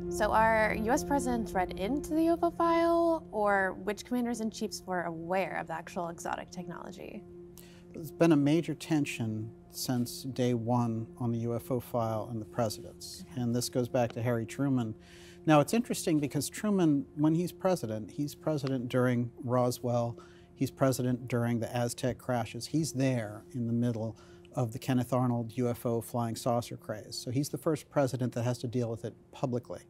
So are U.S. presidents read into the UFO file, or which commanders-in-chiefs were aware of the actual exotic technology? There's been a major tension since day one on the UFO file and the presidents. And this goes back to Harry Truman. Now, it's interesting because Truman, when he's president during Roswell, he's president during the Aztec crashes. He's there in the middle of the Kenneth Arnold UFO flying saucer craze. So he's the first president that has to deal with it publicly.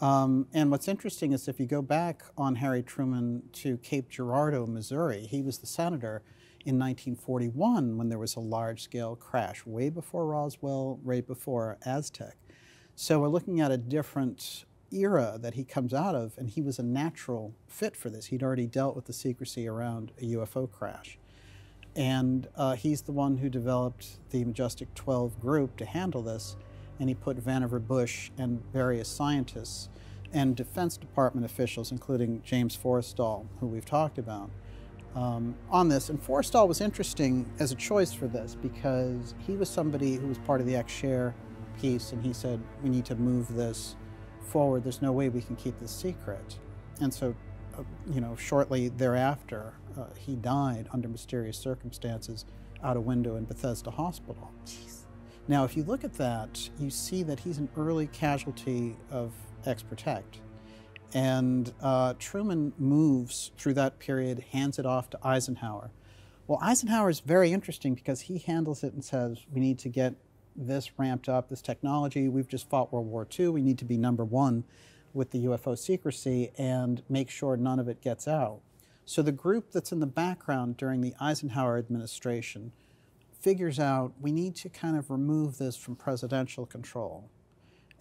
And what's interesting is if you go back on Harry Truman to Cape Girardeau, Missouri, he was the senator in 1941 when there was a large-scale crash, way before Roswell, way before Aztec. So we're looking at a different era that he comes out of, and he was a natural fit for this. He'd already dealt with the secrecy around a UFO crash. And he's the one who developed the Majestic 12 group to handle this, and he put Vannevar Bush and various scientists and Defense Department officials, including James Forrestal, who we've talked about, on this. And Forrestal was interesting as a choice for this because he was somebody who was part of the X-Share piece, and he said, we need to move this forward. There's no way we can keep this secret. And so, you know, shortly thereafter, he died under mysterious circumstances out a window in Bethesda Hospital. Jeez. Now, if you look at that, you see that he's an early casualty of XProtect. And Truman moves through that period, hands it off to Eisenhower. Well, Eisenhower is very interesting because he handles it and says, we need to get this ramped up, this technology. We've just fought World War II. We need to be #1 with the UFO secrecy and make sure none of it gets out. So the group that's in the background during the Eisenhower administration figures out we need to kind of remove this from presidential control.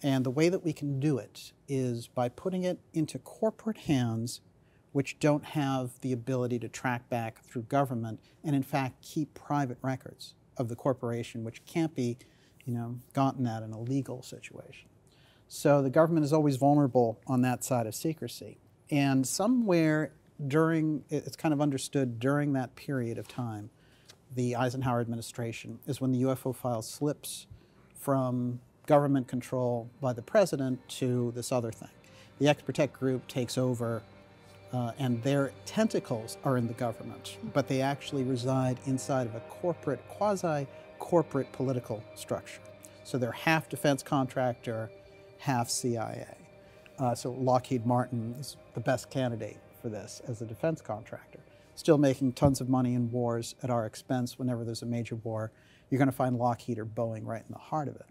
And the way that we can do it is by putting it into corporate hands which don't have the ability to track back through government and in fact keep private records of the corporation, which can't be, gotten at in a legal situation. So the government is always vulnerable on that side of secrecy. And somewhere during, it's kind of understood during that period of time, the Eisenhower administration is when the UFO file slips from government control by the president to this other thing. The XProtect group takes over and their tentacles are in the government, but they actually reside inside of a corporate, quasi-corporate political structure. So they're half defense contractor, half CIA. So Lockheed Martin is the best candidate for this as a defense contractor. Still making tons of money in wars at our expense. Whenever there's a major war, you're going to find Lockheed or Boeing right in the heart of it.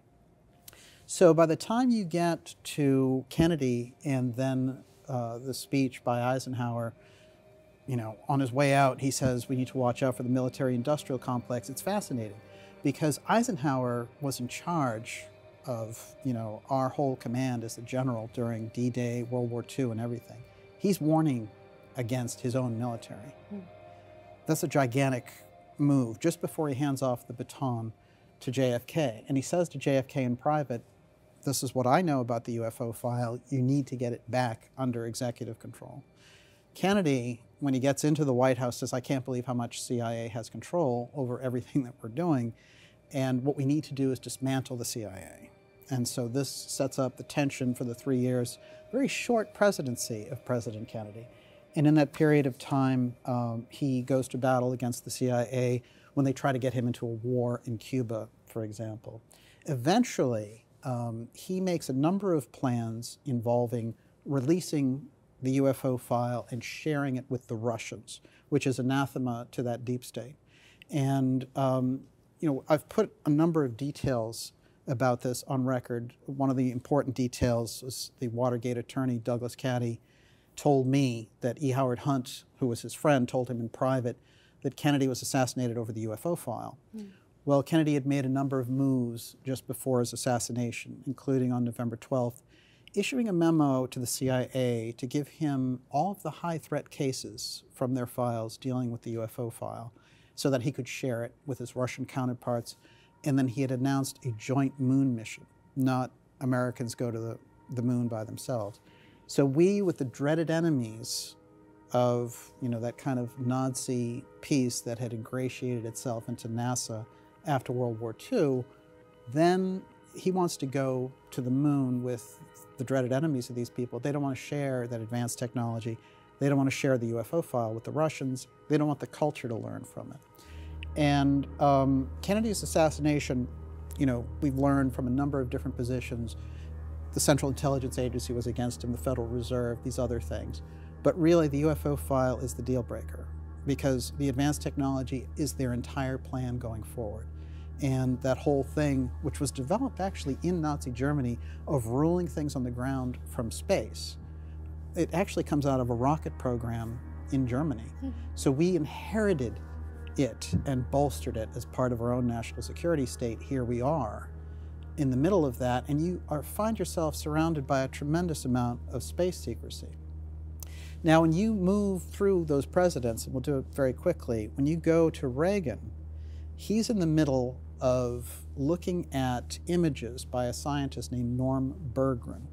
So by the time you get to Kennedy and then the speech by Eisenhower, on his way out, he says we need to watch out for the military-industrial complex. It's fascinating because Eisenhower was in charge of, our whole command as a general during D-Day, World War II, and everything. He's warning against his own military. That's a gigantic move just before he hands off the baton to JFK. And he says to JFK in private, this is what I know about the UFO file. You need to get it back under executive control. Kennedy, when he gets into the White House, says, I can't believe how much CIA has control over everything that we're doing. And what we need to do is dismantle the CIA. And so this sets up the tension for the 3 years, very short presidency of President Kennedy. And in that period of time, he goes to battle against the CIA when they try to get him into a war in Cuba, for example. Eventually, he makes a number of plans involving releasing the UFO file and sharing it with the Russians, which is anathema to that deep state. And I've put a number of details about this on record. One of the important details is the Watergate attorney, Douglas Caddy, told me that E. Howard Hunt, who was his friend, told him in private that Kennedy was assassinated over the UFO file. Well, Kennedy had made a number of moves just before his assassination, including on November 12th, issuing a memo to the CIA to give him all of the high threat cases from their files dealing with the UFO file so that he could share it with his Russian counterparts. And then he had announced a joint moon mission, not Americans go to the moon by themselves. So we, with the dreaded enemies of that kind of Nazi piece that had ingratiated itself into NASA after World War II, then he wants to go to the moon with the dreaded enemies of these people. They don't want to share that advanced technology. They don't want to share the UFO file with the Russians. They don't want the culture to learn from it. And Kennedy's assassination, we've learned from a number of different positions. The Central Intelligence Agency was against him, the Federal Reserve, these other things. But really, the UFO file is the deal breaker because the advanced technology is their entire plan going forward. And that whole thing, which was developed actually in Nazi Germany, of ruling things on the ground from space, it actually comes out of a rocket program in Germany. So we inherited it and bolstered it as part of our own national security state. Here we are in the middle of that, and you find yourself surrounded by a tremendous amount of space secrecy. Now, when you move through those presidents, and we'll do it very quickly, when you go to Reagan, he's in the middle of looking at images by a scientist named Norm Berggren,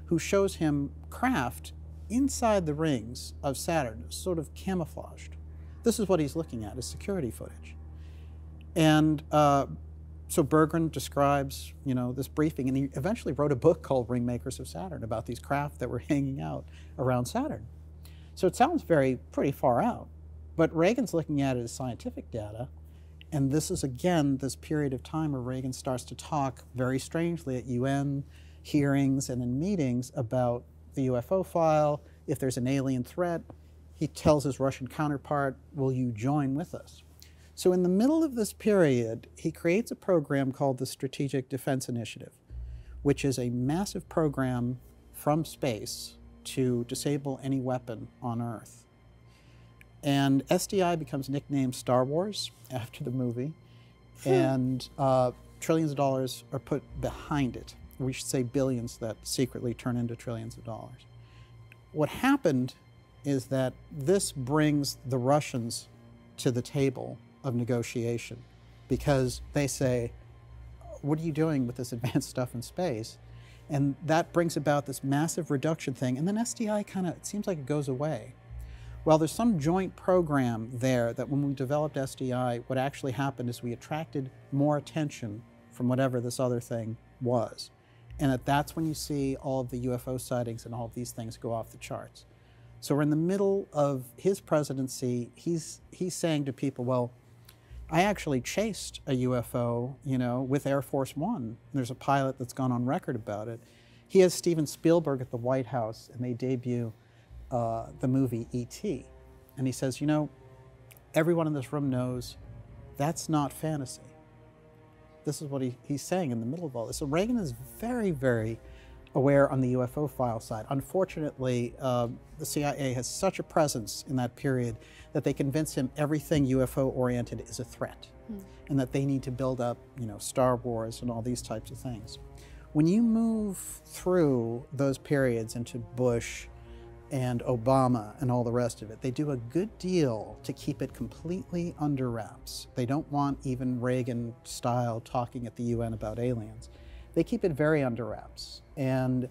who shows him craft inside the rings of Saturn, sort of camouflaged. This is what he's looking at, is security footage. And so Berggren describes, this briefing, and he eventually wrote a book called Ringmakers of Saturn about these craft that were hanging out around Saturn. So it sounds pretty far out, but Reagan's looking at it as scientific data, and this is, again, this period of time where Reagan starts to talk very strangely at UN hearings and in meetings about the UFO file. If there's an alien threat, he tells his Russian counterpart, will you join with us? So in the middle of this period, he creates a program called the Strategic Defense Initiative, which is a massive program from space to disable any weapon on Earth. And SDI becomes nicknamed Star Wars after the movie, and trillions of dollars are put behind it. We should say billions that secretly turn into trillions of dollars. What happened is that this brings the Russians to the table of negotiation, because they say, what are you doing with this advanced stuff in space? And that brings about this massive reduction thing, and then SDI kind of, it seems like it goes away. Well, there's some joint program there that when we developed SDI, what actually happened is we attracted more attention from whatever this other thing was. And that's when you see all of the UFO sightings and all of these things go off the charts. So we're in the middle of his presidency. He's saying to people, well, I actually chased a UFO, you know, with Air Force One. There's a pilot that's gone on record about it. He has Steven Spielberg at the White House, and they debut the movie E.T. And he says, you know, everyone in this room knows that's not fantasy. This is what he's saying in the middle of all this. So Reagan is very, very aware on the UFO file side. Unfortunately, the CIA has such a presence in that period that they convince him everything UFO-oriented is a threat, and that they need to build up, you know, Star Wars and all these types of things. When you move through those periods into Bush and Obama and all the rest of it, they do a good deal to keep it completely under wraps. They don't want even Reagan-style talking at the UN about aliens. They keep it very under wraps. And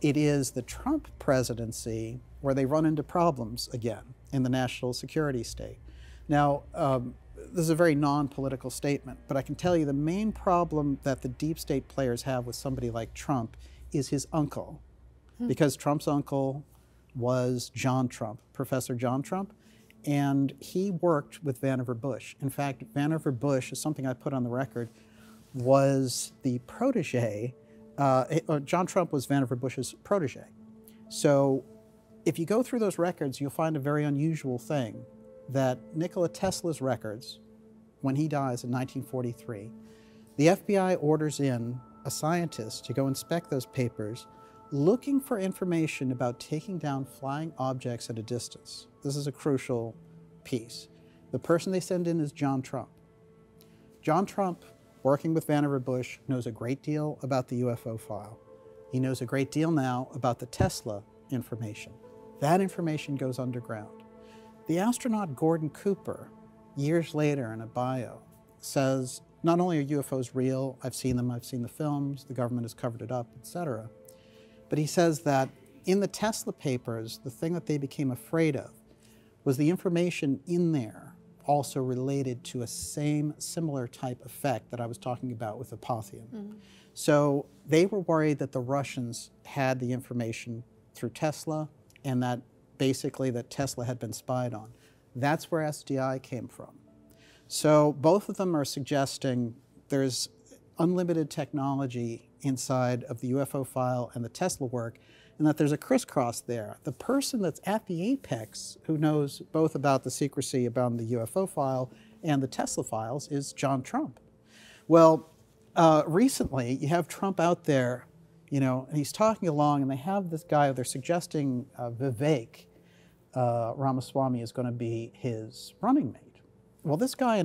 it is the Trump presidency where they run into problems again in the national security state. Now, this is a very non-political statement, but I can tell you the main problem that the deep state players have with somebody like Trump is his uncle. Because Trump's uncle was John Trump, Professor John Trump, and he worked with Vannevar Bush. In fact, Vannevar Bush, is something I put on the record, was the protege, John Trump was Vannevar Bush's protege. So if you go through those records, you'll find a very unusual thing, that Nikola Tesla's records, when he dies in 1943, the FBI orders in a scientist to go inspect those papers, looking for information about taking down flying objects at a distance. This is a crucial piece. The person they send in is John Trump. John Trump, working with Vannevar Bush, knows a great deal about the UFO file. He knows a great deal now about the Tesla information. That information goes underground. The astronaut Gordon Cooper, years later in a bio, says, not only are UFOs real, I've seen them, I've seen the films, the government has covered it up, etc. But he says that in the Tesla papers, the thing that they became afraid of was the information in there also related to a similar type effect that I was talking about with APOTHEUM. So they were worried that the Russians had the information through Tesla, and that basically that Tesla had been spied on. That's where SDI came from. So both of them are suggesting there's unlimited technology inside of the UFO file and the Tesla work, and that there's a crisscross there. The person that's at the apex, who knows both about the secrecy about the UFO file and the Tesla files, is John Trump. Well, recently you have Trump out there, you know, and he's talking along, and they have this guy, they're suggesting Vivek Ramaswamy is going to be his running mate. Well, this guy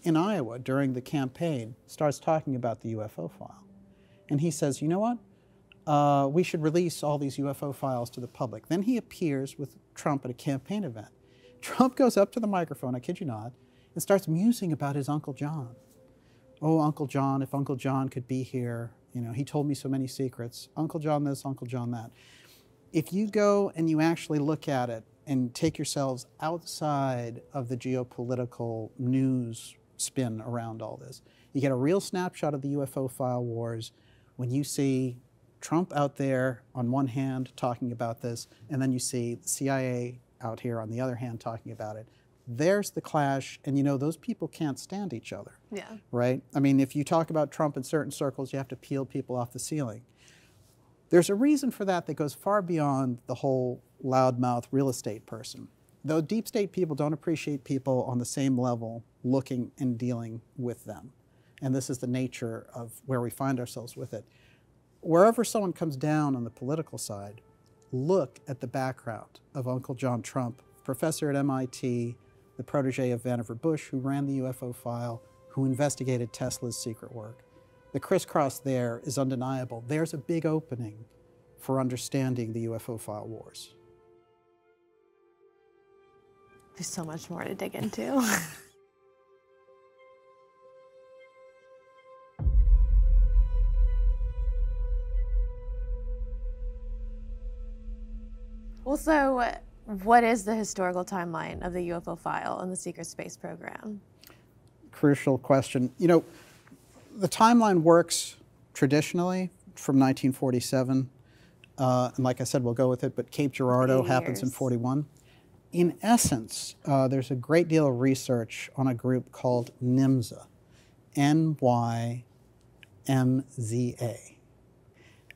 in Iowa during the campaign starts talking about the UFO file. And he says, you know what? We should release all these UFO files to the public. Then he appears with Trump at a campaign event. Trump goes up to the microphone, I kid you not, and starts musing about his Uncle John. Oh, Uncle John, if Uncle John could be here, you know, he told me so many secrets. Uncle John this, Uncle John that. If you go and you actually look at it and take yourselves outside of the geopolitical news spin around all this, you get a real snapshot of the UFO File Wars when you see Trump out there on one hand talking about this, and then you see the CIA out here on the other hand talking about it. There's the clash, and you know, those people can't stand each other. Yeah. Right? I mean, if you talk about Trump in certain circles, you have to peel people off the ceiling. There's a reason for that that goes far beyond the whole loudmouth real estate person. Though deep state people don't appreciate people on the same level looking and dealing with them. And this is the nature of where we find ourselves with it. Wherever someone comes down on the political side, look at the background of Uncle John Trump, professor at MIT, the protege of Vannevar Bush, who ran the UFO file, who investigated Tesla's secret work. The crisscross there is undeniable. There's a big opening for understanding the UFO File Wars. There's so much more to dig into. Well, so what is the historical timeline of the UFO file and the secret space program? Crucial question. You know, the timeline works traditionally from 1947. And like I said, we'll go with it, but Cape Girardeau happens in 41. In essence, there's a great deal of research on a group called NIMZA, N-Y-M-Z-A.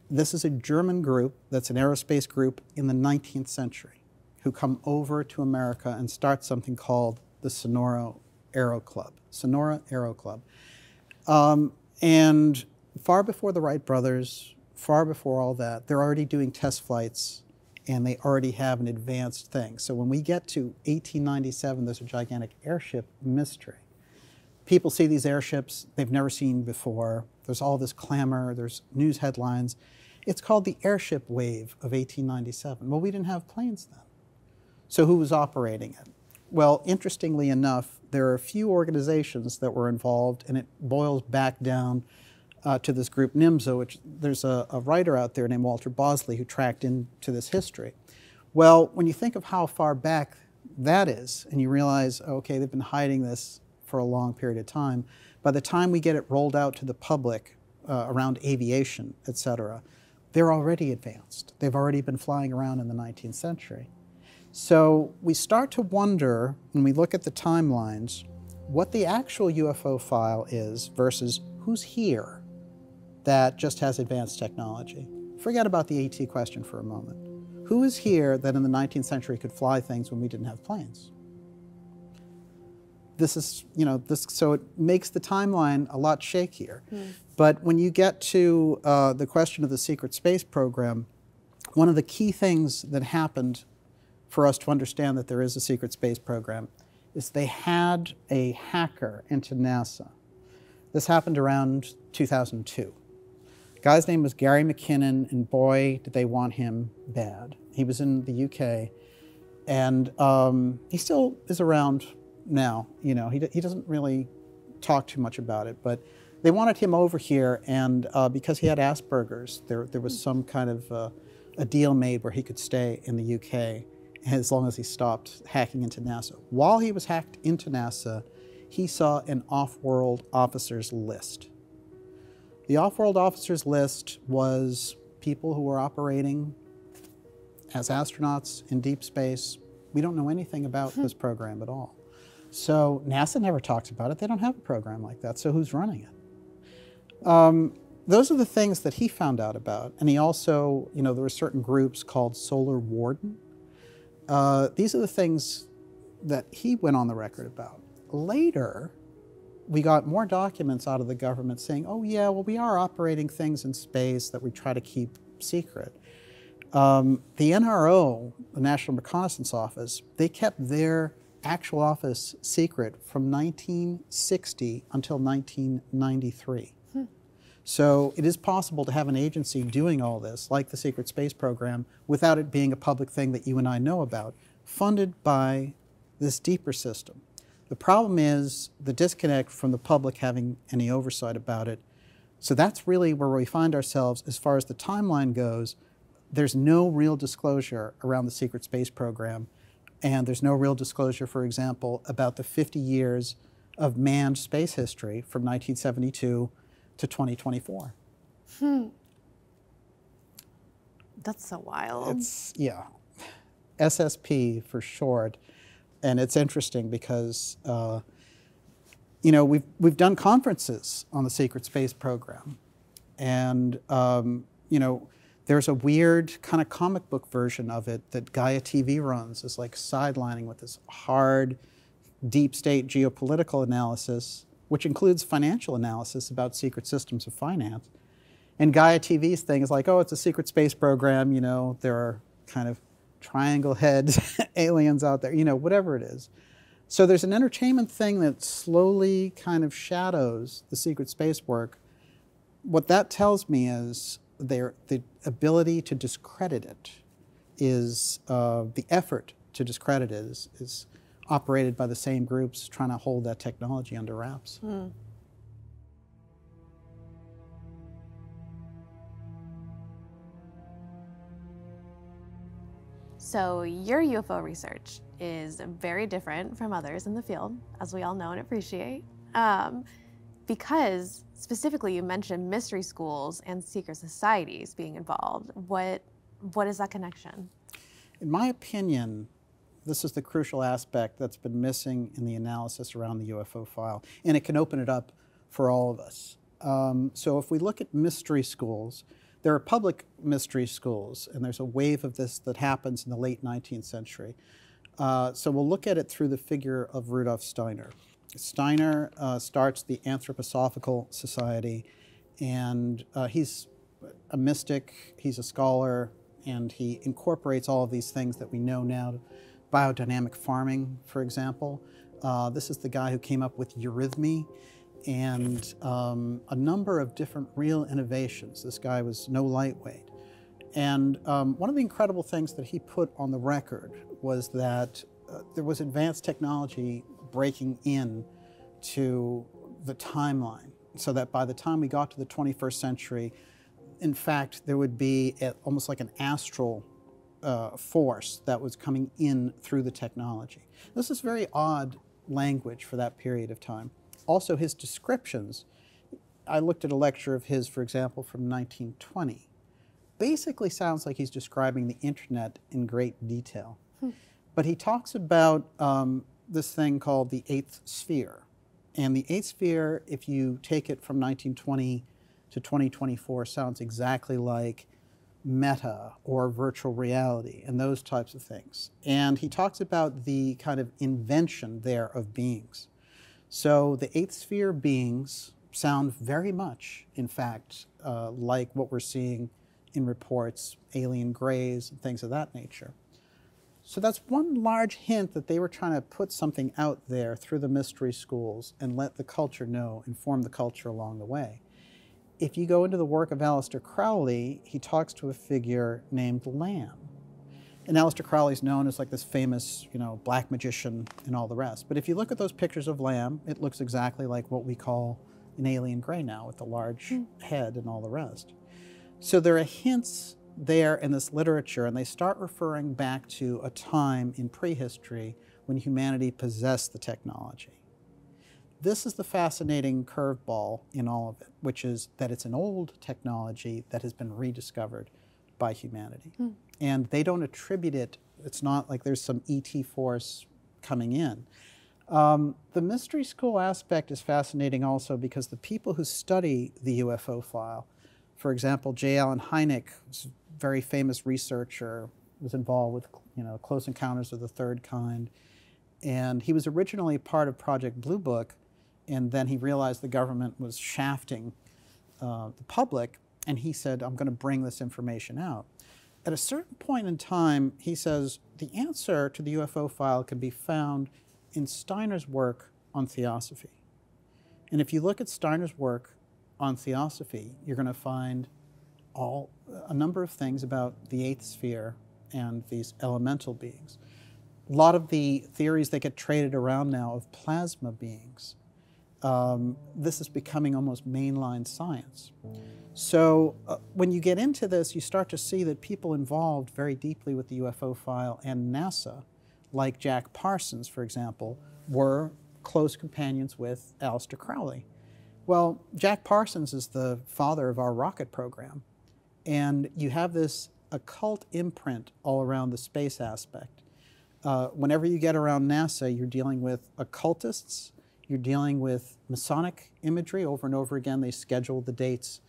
This is a German group that's an aerospace group in the 19th century who come over to America and start something called the Sonora Aero Club. And far before the Wright brothers, far before all that, they're already doing test flights and they already have an advanced thing. So when we get to 1897, there's a gigantic airship mystery. People see these airships they've never seen before. There's all this clamor, there's news headlines. It's called the airship wave of 1897. Well, we didn't have planes then. So who was operating it? Well, interestingly enough, there are a few organizations that were involved, and it boils back down to this group NIMZA, which there's a writer out there named Walter Bosley who tracked into this history. Well, when you think of how far back that is, and you realize, okay, they've been hiding this for a long period of time, by the time we get it rolled out to the public around aviation, et cetera, they're already advanced. They've already been flying around in the 19th century. So we start to wonder, when we look at the timelines, what the actual UFO file is versus who's here that just has advanced technology. Forget about the AT question for a moment. Who is here that in the 19th century could fly things when we didn't have planes? This is, you know, so it makes the timeline a lot shakier. But when you get to the question of the secret space program, one of the key things that happened for us to understand that there is a secret space program is they had a hacker into NASA. This happened around 2002. The guy's name was Gary McKinnon, and boy, did they want him bad. He was in the UK, and he still is around now. You know, he doesn't really talk too much about it, but they wanted him over here, and because he had Asperger's, there was some kind of a deal made where he could stay in the UK as long as he stopped hacking into NASA. While he was hacked into NASA, he saw an off-world officers list. The off-world officers list was people who were operating as astronauts in deep space. We don't know anything about this program at all. So NASA never talks about it. They don't have a program like that, so who's running it? Those are the things that he found out about. And he also, you know, there were certain groups called Solar Warden. These are the things that he went on the record about. Later, we got more documents out of the government saying, oh yeah, well, we are operating things in space that we try to keep secret. The NRO, the National Reconnaissance Office, they kept their actual office secret from 1960 until 1993. So it is possible to have an agency doing all this, like the secret space program, without it being a public thing that you and I know about, funded by this deeper system. The problem is the disconnect from the public having any oversight about it. So that's really where we find ourselves as far as the timeline goes. There's no real disclosure around the secret space program, and there's no real disclosure, for example, about the 50 years of manned space history from 1972 to 2024. That's so wild. It's, yeah, SSP for short. And it's interesting because, you know, we've done conferences on the secret space program. And, you know, There's a weird kind of comic book version of it that Gaia TV runs, is like sidelining with this hard, deep state geopolitical analysis, which includes financial analysis about secret systems of finance. And Gaia TV's thing is like, oh, it's a secret space program, you know, there are kind of triangle heads, aliens out there, you know, whatever it is. So there's an entertainment thing that slowly kind of shadows the secret space work. What that tells me is the ability to discredit it is, the effort to discredit it is operated by the same groups trying to hold that technology under wraps. Mm. So your UFO research is very different from others in the field, as we all know and appreciate, because specifically you mentioned mystery schools and secret societies being involved. What is that connection? In my opinion, this is the crucial aspect that's been missing in the analysis around the UFO file, and it can open it up for all of us. So if we look at mystery schools, there are public mystery schools, and there's a wave of this that happens in the late 19th century. So we'll look at it through the figure of Rudolf Steiner. Steiner starts the Anthroposophical Society, and he's a mystic, he's a scholar, and he incorporates all of these things that we know now. Biodynamic farming, for example. This is the guy who came up with eurythmy and a number of different real innovations. This guy was no lightweight. And one of the incredible things that he put on the record was that there was advanced technology breaking in to the timeline, so that by the time we got to the 21st century, in fact, there would be almost like an astral force that was coming in through the technology. This is very odd language for that period of time. Also, his descriptions, I looked at a lecture of his, for example, from 1920. Basically sounds like he's describing the internet in great detail. But he talks about this thing called the eighth sphere. And the eighth sphere, if you take it from 1920 to 2024, sounds exactly like meta or virtual reality and those types of things. And he talks about the kind of invention there of beings. So the eighth sphere beings sound very much, in fact, like what we're seeing in reports, alien grays and things of that nature. So that's one large hint that they were trying to put something out there through the mystery schools and let the culture know, inform the culture along the way. If you go into the work of Aleister Crowley, he talks to a figure named Lamb. And Aleister Crowley's known as like this famous, you know, black magician and all the rest. But if you look at those pictures of Lamb, it looks exactly like what we call an alien gray now, with the large head and all the rest. So there are hints there in this literature, and they start referring back to a time in prehistory when humanity possessed the technology. This is the fascinating curveball in all of it, which is that it's an old technology that has been rediscovered by humanity. And they don't attribute it, it's not like there's some ET force coming in. The mystery school aspect is fascinating also because the people who study the UFO file, for example, J. Allen Hynek, was a very famous researcher, was involved with, you know, Close Encounters of the Third Kind. And he was originally part of Project Blue Book, and then he realized the government was shafting the public, and he said, I'm going to bring this information out. At a certain point in time, he says, the answer to the UFO file can be found in Steiner's work on theosophy. And if you look at Steiner's work on theosophy, you're going to find a number of things about the eighth sphere and these elemental beings. A lot of the theories that get traded around now of plasma beings, this is becoming almost mainline science. So when you get into this, you start to see that people involved very deeply with the UFO file and NASA, like Jack Parsons, for example, were close companions with Aleister Crowley. Well, Jack Parsons is the father of our rocket program, and you have this occult imprint all around the space aspect. Whenever you get around NASA, you're dealing with occultists, you're dealing with Masonic imagery. Over and over again, they schedule the dates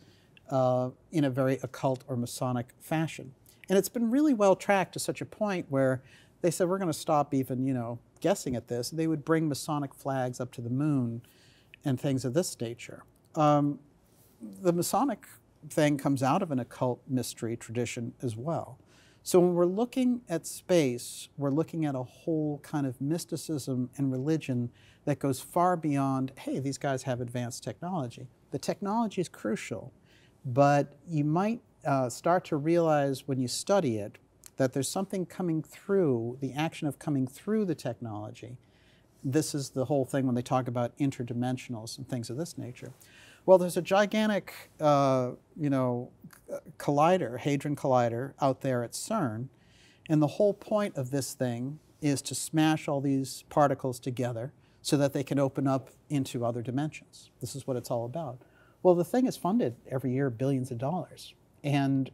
in a very occult or Masonic fashion. And it's been really well tracked to such a point where they said, we're going to stop even, guessing at this. They would bring Masonic flags up to the moon and things of this nature. The Masonic thing comes out of an occult mystery tradition as well. So when we're looking at space, we're looking at a whole kind of mysticism and religion that goes far beyond, hey, these guys have advanced technology. The technology is crucial, but you might start to realize when you study it that there's something coming through, the action of coming through the technology. This is the whole thing when they talk about interdimensionals and things of this nature. Well, there's a gigantic, collider, Hadron Collider, out there at CERN, and the whole point of this thing is to smash all these particles together so that they can open up into other dimensions. This is what it's all about. Well, the thing is funded every year billions of dollars, and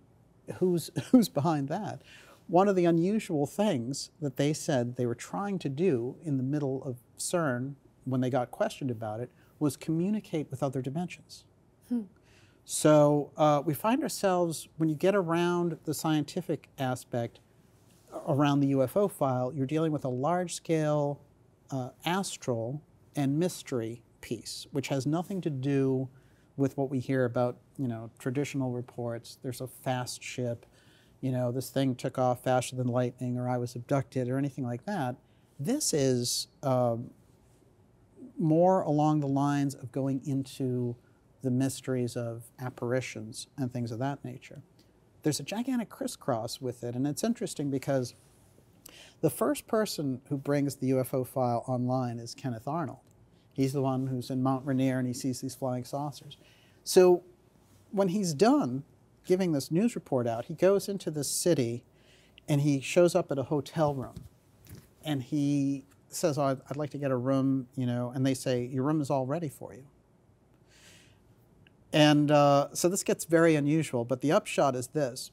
who's behind that? One of the unusual things that they said they were trying to do in the middle of CERN, when they got questioned about it, was communicate with other dimensions. So we find ourselves, when you get around the scientific aspect, around the UFO file, you're dealing with a large-scale astral and mystery piece, which has nothing to do with what we hear about, traditional reports. There's a fast ship, this thing took off faster than lightning, or I was abducted, or anything like that. This is more along the lines of going into the mysteries of apparitions and things of that nature. There's a gigantic crisscross with it, and it's interesting because the first person who brings the UFO file online is Kenneth Arnold. He's the one who's in Mount Rainier and he sees these flying saucers. So when he's done giving this news report out, he goes into this city and he shows up at a hotel room and he says, oh, I'd like to get a room, and they say, your room is all ready for you. And so this gets very unusual, but the upshot is this.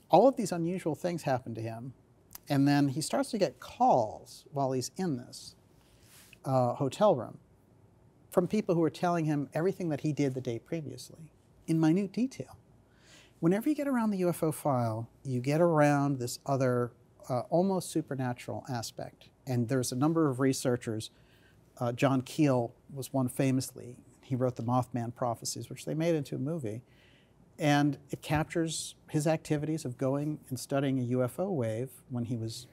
All of these unusual things happen to him, and then he starts to get calls while he's in this hotel room from people who are telling him everything that he did the day previously in minute detail. Whenever you get around the UFO file, you get around this other almost supernatural aspect. And there's a number of researchers. John Keel was one famously. He wrote the Mothman Prophecies, which they made into a movie. And it captures his activities of going and studying a UFO wave when he was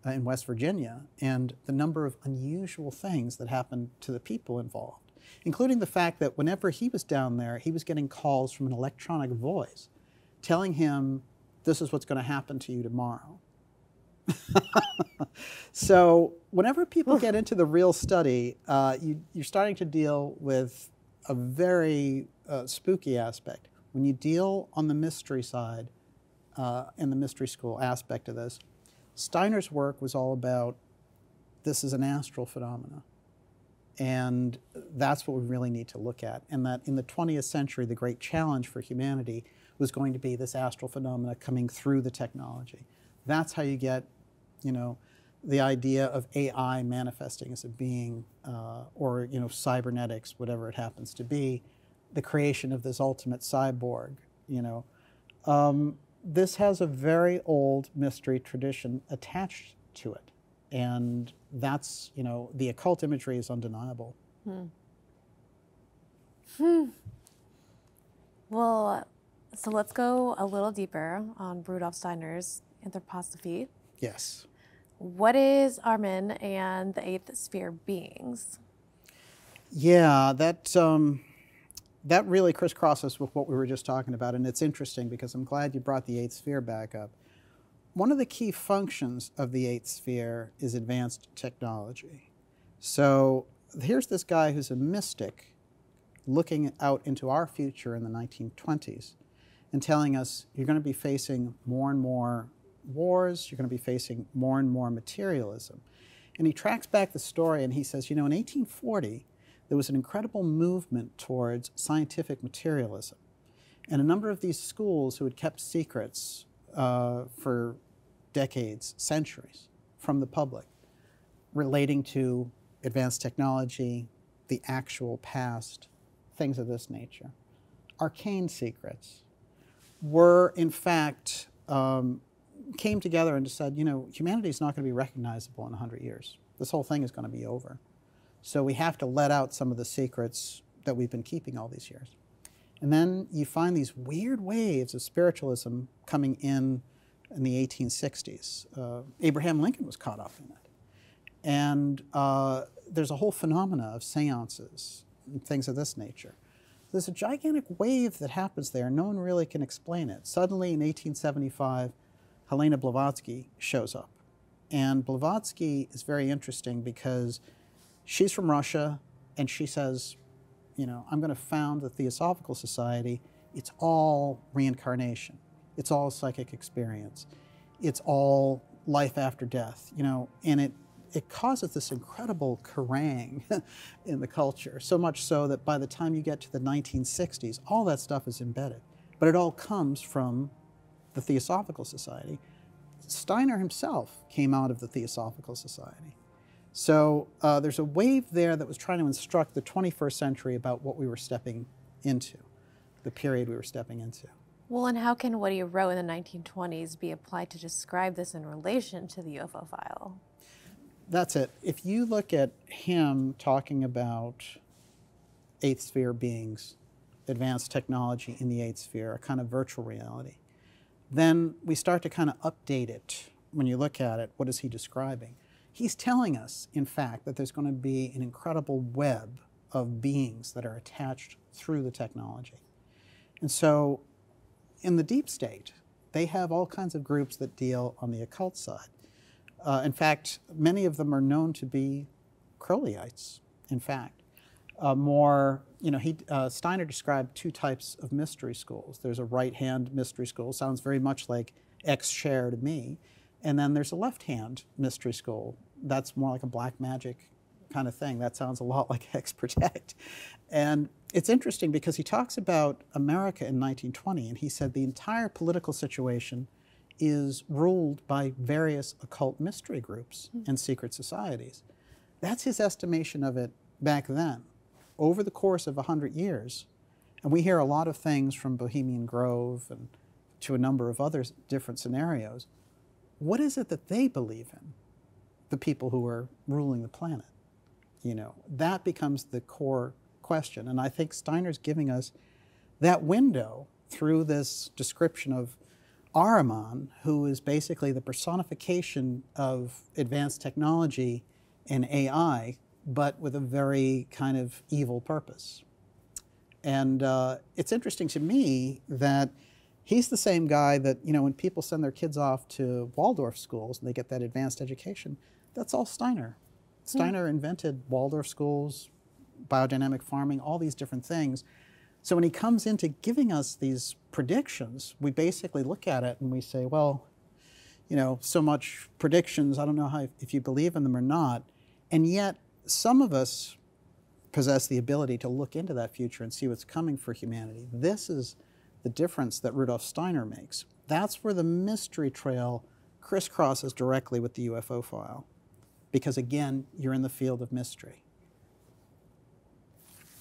in West Virginia, and the number of unusual things that happened to the people involved, including the fact that whenever he was down there, he was getting calls from an electronic voice telling him, this is what's going to happen to you tomorrow. So whenever people get into the real study, you're starting to deal with a very spooky aspect. When you deal on the mystery side, in the mystery school aspect of this, Steiner's work was all about this is an astral phenomena. And that's what we really need to look at. And that in the 20th century, the great challenge for humanity was going to be this astral phenomena coming through the technology. That's how you get, the idea of AI manifesting as a being, or, cybernetics, whatever it happens to be, the creation of this ultimate cyborg, This has a very old mystery tradition attached to it. And that's, the occult imagery is undeniable. Well, so let's go a little deeper on Rudolf Steiner's anthroposophy. Yes. What is Armin and the eighth sphere beings? Yeah, that really crisscrosses with what we were just talking about, and it's interesting because I'm glad you brought the eighth sphere back up. One of the key functions of the eighth sphere is advanced technology. So here's this guy who's a mystic looking out into our future in the 1920s and telling us you're going to be facing more and more wars, you're going to be facing more and more materialism. And he tracks back the story and he says, in 1840, there was an incredible movement towards scientific materialism. And a number of these schools who had kept secrets for decades, centuries, from the public, relating to advanced technology, the actual past, things of this nature. Arcane secrets, were in fact came together and said, you know, humanity is not going to be recognizable in 100 years. This whole thing is going to be over. So we have to let out some of the secrets that we've been keeping all these years. And then you find these weird waves of spiritualism coming in the 1860s. Abraham Lincoln was caught up in it. And there's a whole phenomena of seances and things of this nature. There's a gigantic wave that happens there. No one really can explain it. Suddenly in 1875, Helena Blavatsky shows up. And Blavatsky is very interesting because she's from Russia, and she says, you know, I'm going to found the Theosophical Society. It's all reincarnation. It's all psychic experience. It's all life after death, you know, and it causes this incredible harangue in the culture, so much so that by the time you get to the 1960s, all that stuff is embedded. But it all comes from the Theosophical Society. Steiner himself came out of the Theosophical Society. So there's a wave there that was trying to instruct the 21st century about what we were stepping into, the period we were stepping into. Well, and how can what he wrote in the 1920s be applied to describe this in relation to the UFO file? That's it. If you look at him talking about eighth sphere beings, advanced technology in the eighth sphere, a kind of virtual reality, then we start to kind of update it. When you look at it, what is he describing? He's telling us, in fact, that there's going to be an incredible web of beings that are attached through the technology. And so in the deep state, they have all kinds of groups that deal on the occult side. In fact, many of them are known to be Crowleyites, in fact. Steiner described two types of mystery schools. There's a right-hand mystery school, sounds very much like X-Share to me. And then there's a left-hand mystery school. That's more like a black magic kind of thing. That sounds a lot like XProtect. And it's interesting because he talks about America in 1920, and he said the entire political situation is ruled by various occult mystery groups and secret societies. That's his estimation of it back then. Over the course of 100 years, and we hear a lot of things from Bohemian Grove and to a number of other different scenarios, what is it that they believe in, the people who are ruling the planet? You know, that becomes the core question. And I think Steiner's giving us that window through this description of Ahriman, who is basically the personification of advanced technology and AI, but with a very kind of evil purpose. And it's interesting to me that he's the same guy that, you know, when people send their kids off to Waldorf schools and they get that advanced education, that's all Steiner. Steiner invented Waldorf schools, biodynamic farming, all these different things. So when he comes into giving us these predictions, we basically look at it and we say, well, you know, so much predictions, I don't know if you believe in them or not. And yet, some of us possess the ability to look into that future and see what's coming for humanity. This is the difference that Rudolf Steiner makes. That's where the mystery trail crisscrosses directly with the UFO file. Because again, you're in the field of mystery.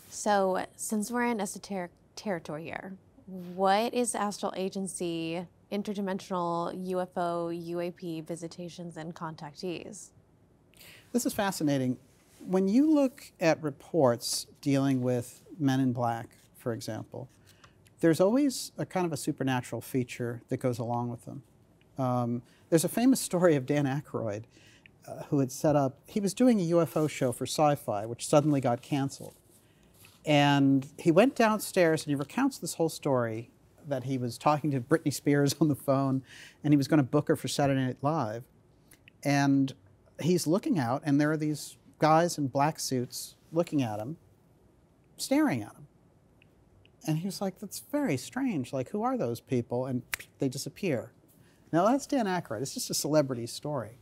So, since we're in esoteric territory here, what is astral agency, interdimensional UFO, UAP visitations, and contactees? This is fascinating. When you look at reports dealing with men in black, for example, there's always a kind of a supernatural feature that goes along with them. There's a famous story of Dan Aykroyd, who had set up, he was doing a UFO show for Sci-Fi, which suddenly got canceled. And he went downstairs and he recounts this whole story that he was talking to Britney Spears on the phone and he was going to book her for Saturday Night Live. And he's looking out and there are these guys in black suits looking at him, staring at him. And he was like, that's very strange. Like, who are those people? And they disappear. Now, that's Dan Aykroyd. It's just a celebrity story.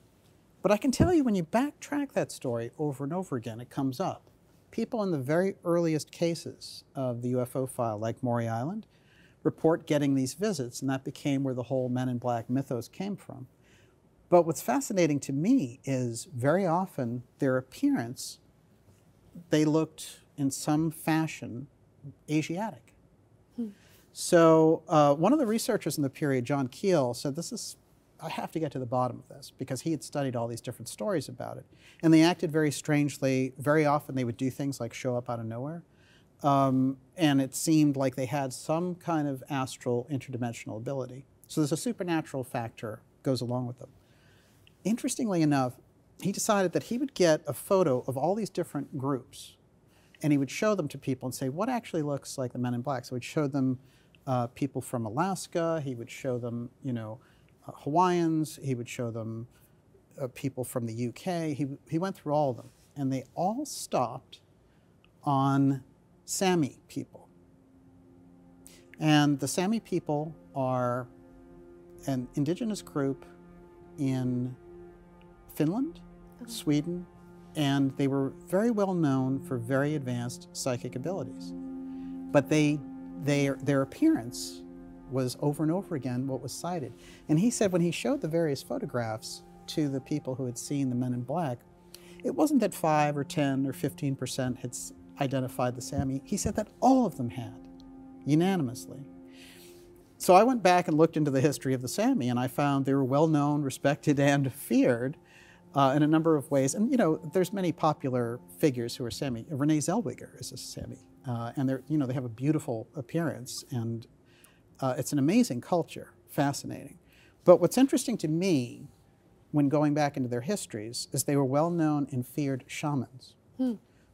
But I can tell you when you backtrack that story over and over again, it comes up. People in the very earliest cases of the UFO file, like Maury Island, report getting these visits, and that became where the whole Men in Black mythos came from. But what's fascinating to me is very often their appearance, they looked in some fashion Asiatic. So one of the researchers in the period, John Keel, said I have to get to the bottom of this, because he had studied all these different stories about it. And they acted very strangely. Very often they would do things like show up out of nowhere. And it seemed like they had some kind of astral interdimensional ability. So there's a supernatural factor goes along with them. Interestingly enough, he decided that he would get a photo of all these different groups, and he would show them to people and say, what actually looks like the Men in Black? So he'd show them people from Alaska, he would show them, Hawaiians, he would show them people from the UK. He went through all of them, and they all stopped on Sami people. And the Sami people are an indigenous group in Finland, Sweden, and they were very well known for very advanced psychic abilities. But their appearance was over and over again what was cited. And he said when he showed the various photographs to the people who had seen the Men in Black, it wasn't that 5 or 10 or 15% had identified the Sami. He said that all of them had, unanimously. So I went back and looked into the history of the Sami, and I found they were well known, respected, and feared in a number of ways. And there's many popular figures who are Sami. Renee Zellweger is a Sami, and they have a beautiful appearance, and it's an amazing culture, fascinating. But what's interesting to me when going back into their histories is they were well known and feared shamans.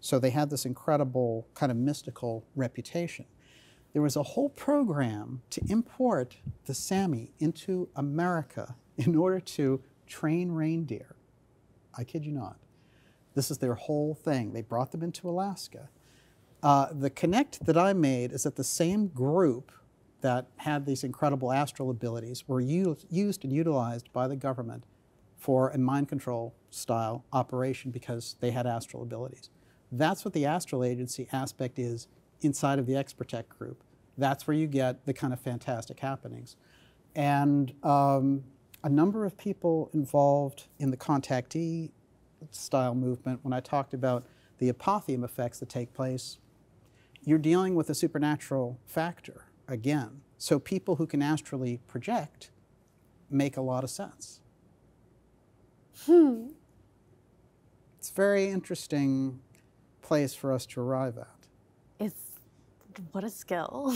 So they had this incredible kind of mystical reputation. There was a whole program to import the Sami into America in order to train reindeer. I kid you not. This is their whole thing. They brought them into Alaska. The connect that I made is that the same group that had these incredible astral abilities were used and utilized by the government for a mind control style operation because they had astral abilities. That's what the astral agency aspect is inside of the XProtect group. That's where you get the kind of fantastic happenings. And a number of people involved in the contactee style movement, when I talked about the APOTHEUM effects that take place, you're dealing with a supernatural factor again. So people who can astrally project make a lot of sense. It's a very interesting place for us to arrive at. What a skill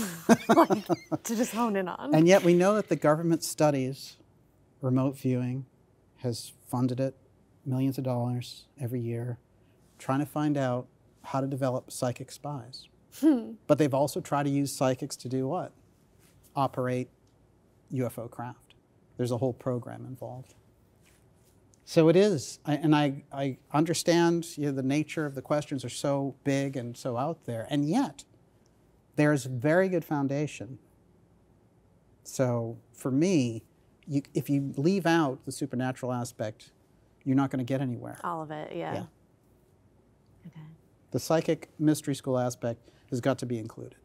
like, to just hone in on. And yet we know that the government studies remote viewing, has funded it millions of dollars every year, trying to find out how to develop psychic spies. But they've also tried to use psychics to do what? Operate UFO craft. There's a whole program involved. So it is, and I understand the nature of the questions are so big and so out there, and yet there's very good foundation. So for me, if you leave out the supernatural aspect, you're not going to get anywhere. All of it, yeah. Okay. The psychic mystery school aspect has got to be included.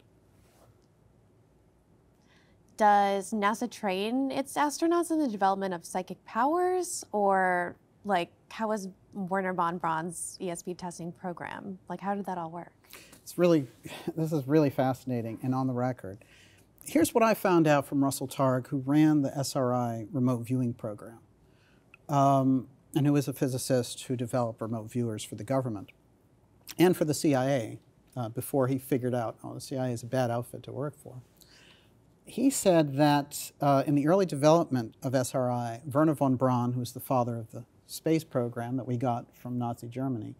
Does NASA train its astronauts in the development of psychic powers, or like how was Werner von Braun's ESP testing program? Like how did that all work? This is really fascinating and on the record. Here's what I found out from Russell Targ, who ran the SRI remote viewing program, and who is a physicist who developed remote viewers for the government and for the CIA before he figured out, oh, the CIA is a bad outfit to work for. He said that in the early development of SRI, Werner von Braun, who's the father of the space program that we got from Nazi Germany,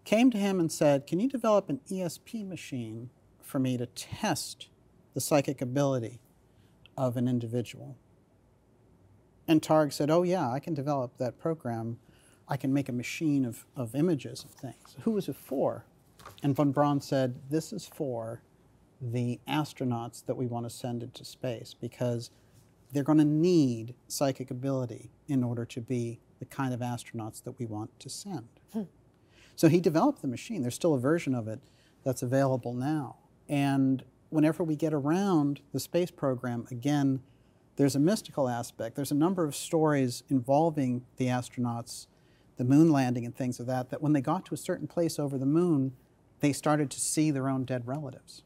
came to him and said, can you develop an ESP machine for me to test the psychic ability of an individual? And Targ said, oh yeah, I can develop that program. I can make a machine of images of things. Who was it for? And von Braun said, this is for the astronauts that we want to send into space because they're going to need psychic ability in order to be the kind of astronauts that we want to send. So he developed the machine. There's still a version of it that's available now. And whenever we get around the space program, again, there's a mystical aspect. There's a number of stories involving the astronauts, the moon landing and things of that, that when they got to a certain place over the moon, they started to see their own dead relatives.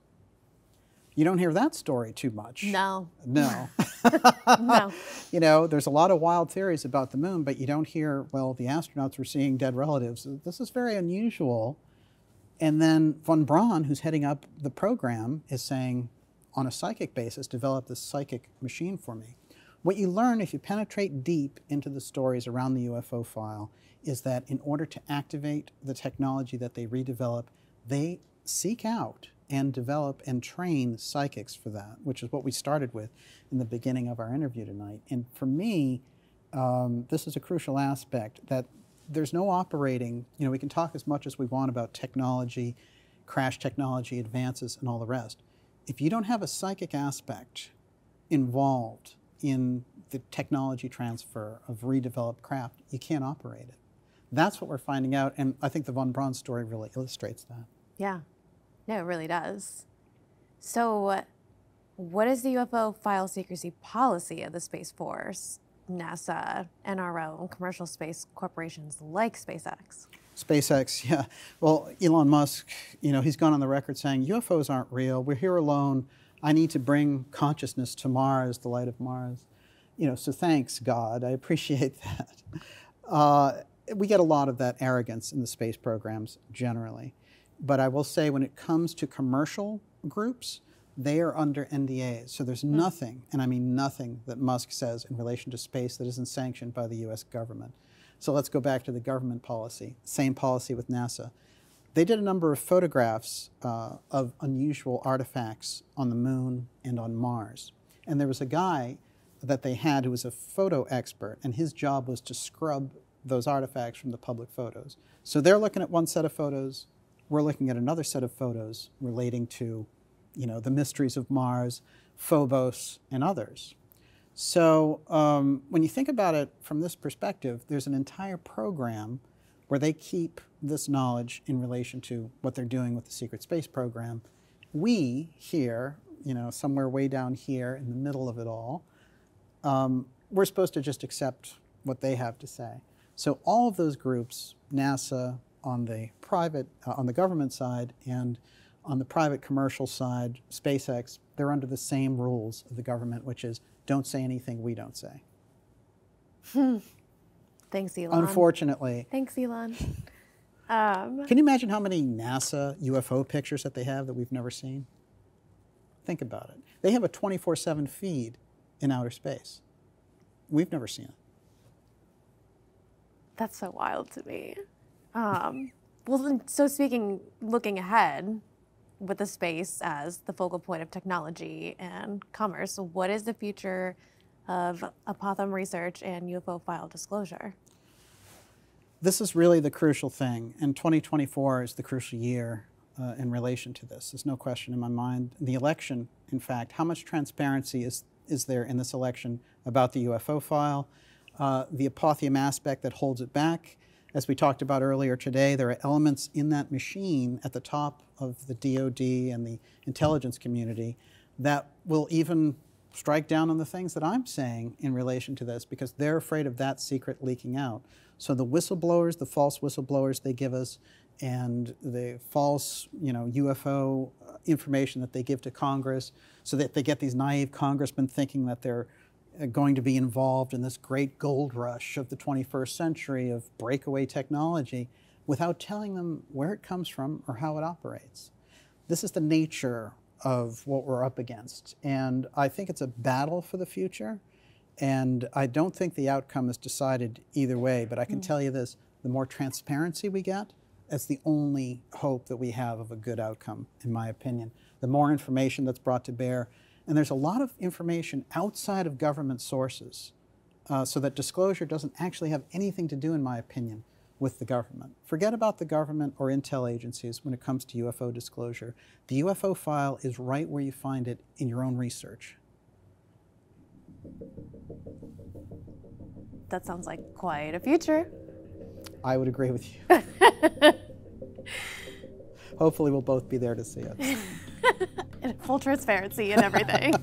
You don't hear that story too much. No. No. No. You know, there's a lot of wild theories about the moon, but you don't hear, well, the astronauts were seeing dead relatives. This is very unusual. And then von Braun, who's heading up the program, is saying, on a psychic basis, develop this psychic machine for me. What you learn if you penetrate deep into the stories around the UFO file is that in order to activate the technology that they redevelop, they seek out and develop and train psychics for that, which is what we started with in the beginning of our interview tonight. And for me, this is a crucial aspect, that there's no operating, you know, we can talk as much as we want about technology, crash technology, advances, and all the rest. If you don't have a psychic aspect involved in the technology transfer of redeveloped craft, you can't operate it. That's what we're finding out, and I think the von Braun story really illustrates that. Yeah, no, it really does. So what is the UFO file secrecy policy of the Space Force, NASA, NRO, and commercial space corporations like SpaceX? SpaceX, yeah. Well, Elon Musk, you know, he's gone on the record saying, UFOs aren't real, we're here alone, I need to bring consciousness to Mars, the light of Mars. You know, so thanks, God, I appreciate that. We get a lot of that arrogance in the space programs generally. But I will say when it comes to commercial groups, they are under NDAs. So there's nothing, and I mean nothing, that Musk says in relation to space that isn't sanctioned by the US government. So let's go back to the government policy. Same policy with NASA. They did a number of photographs of unusual artifacts on the moon and on Mars. And there was a guy that they had who was a photo expert, and his job was to scrub those artifacts from the public photos. So they're looking at one set of photos, we're looking at another set of photos relating to, you know, the mysteries of Mars, Phobos, and others. So when you think about it from this perspective, there's an entire program where they keep this knowledge in relation to what they're doing with the secret space program. We here, you know, somewhere way down here in the middle of it all, we're supposed to just accept what they have to say. So all of those groups, NASA on the private, on the government side, and on the private commercial side, SpaceX, they're under the same rules of the government, which is don't say anything we don't say. Thanks, Elon. Unfortunately. Thanks, Elon. Can you imagine how many NASA UFO pictures that they have that we've never seen? Think about it. They have a 24/7 feed in outer space. We've never seen it. That's so wild to me. Well, then, so looking ahead with the space as the focal point of technology and commerce, what is the future of APOTHEUM research and UFO file disclosure? This is really the crucial thing, and 2024 is the crucial year in relation to this. There's no question in my mind. The election, in fact, how much transparency is there in this election about the UFO file? The APOTHEUM aspect that holds it back. As we talked about earlier today, there are elements in that machine at the top of the DoD and the intelligence community that will even strike down on the things that I'm saying in relation to this, because they're afraid of that secret leaking out. So the whistleblowers, the false whistleblowers they give us, and the false, you know, UFO information that they give to Congress, so that they get these naive congressmen thinking that they're going to be involved in this great gold rush of the 21st century of breakaway technology without telling them where it comes from or how it operates. This is the nature of what we're up against. And I think it's a battle for the future. And I don't think the outcome is decided either way, but I can tell you this, the more transparency we get, that's the only hope that we have of a good outcome, in my opinion. The more information that's brought to bear, and there's a lot of information outside of government sources, so that disclosure doesn't actually have anything to do, in my opinion, with the government. Forget about the government or intel agencies when it comes to UFO disclosure. The UFO file is right where you find it in your own research. That sounds like quite a future. I would agree with you. Hopefully we'll both be there to see it. Full transparency and everything.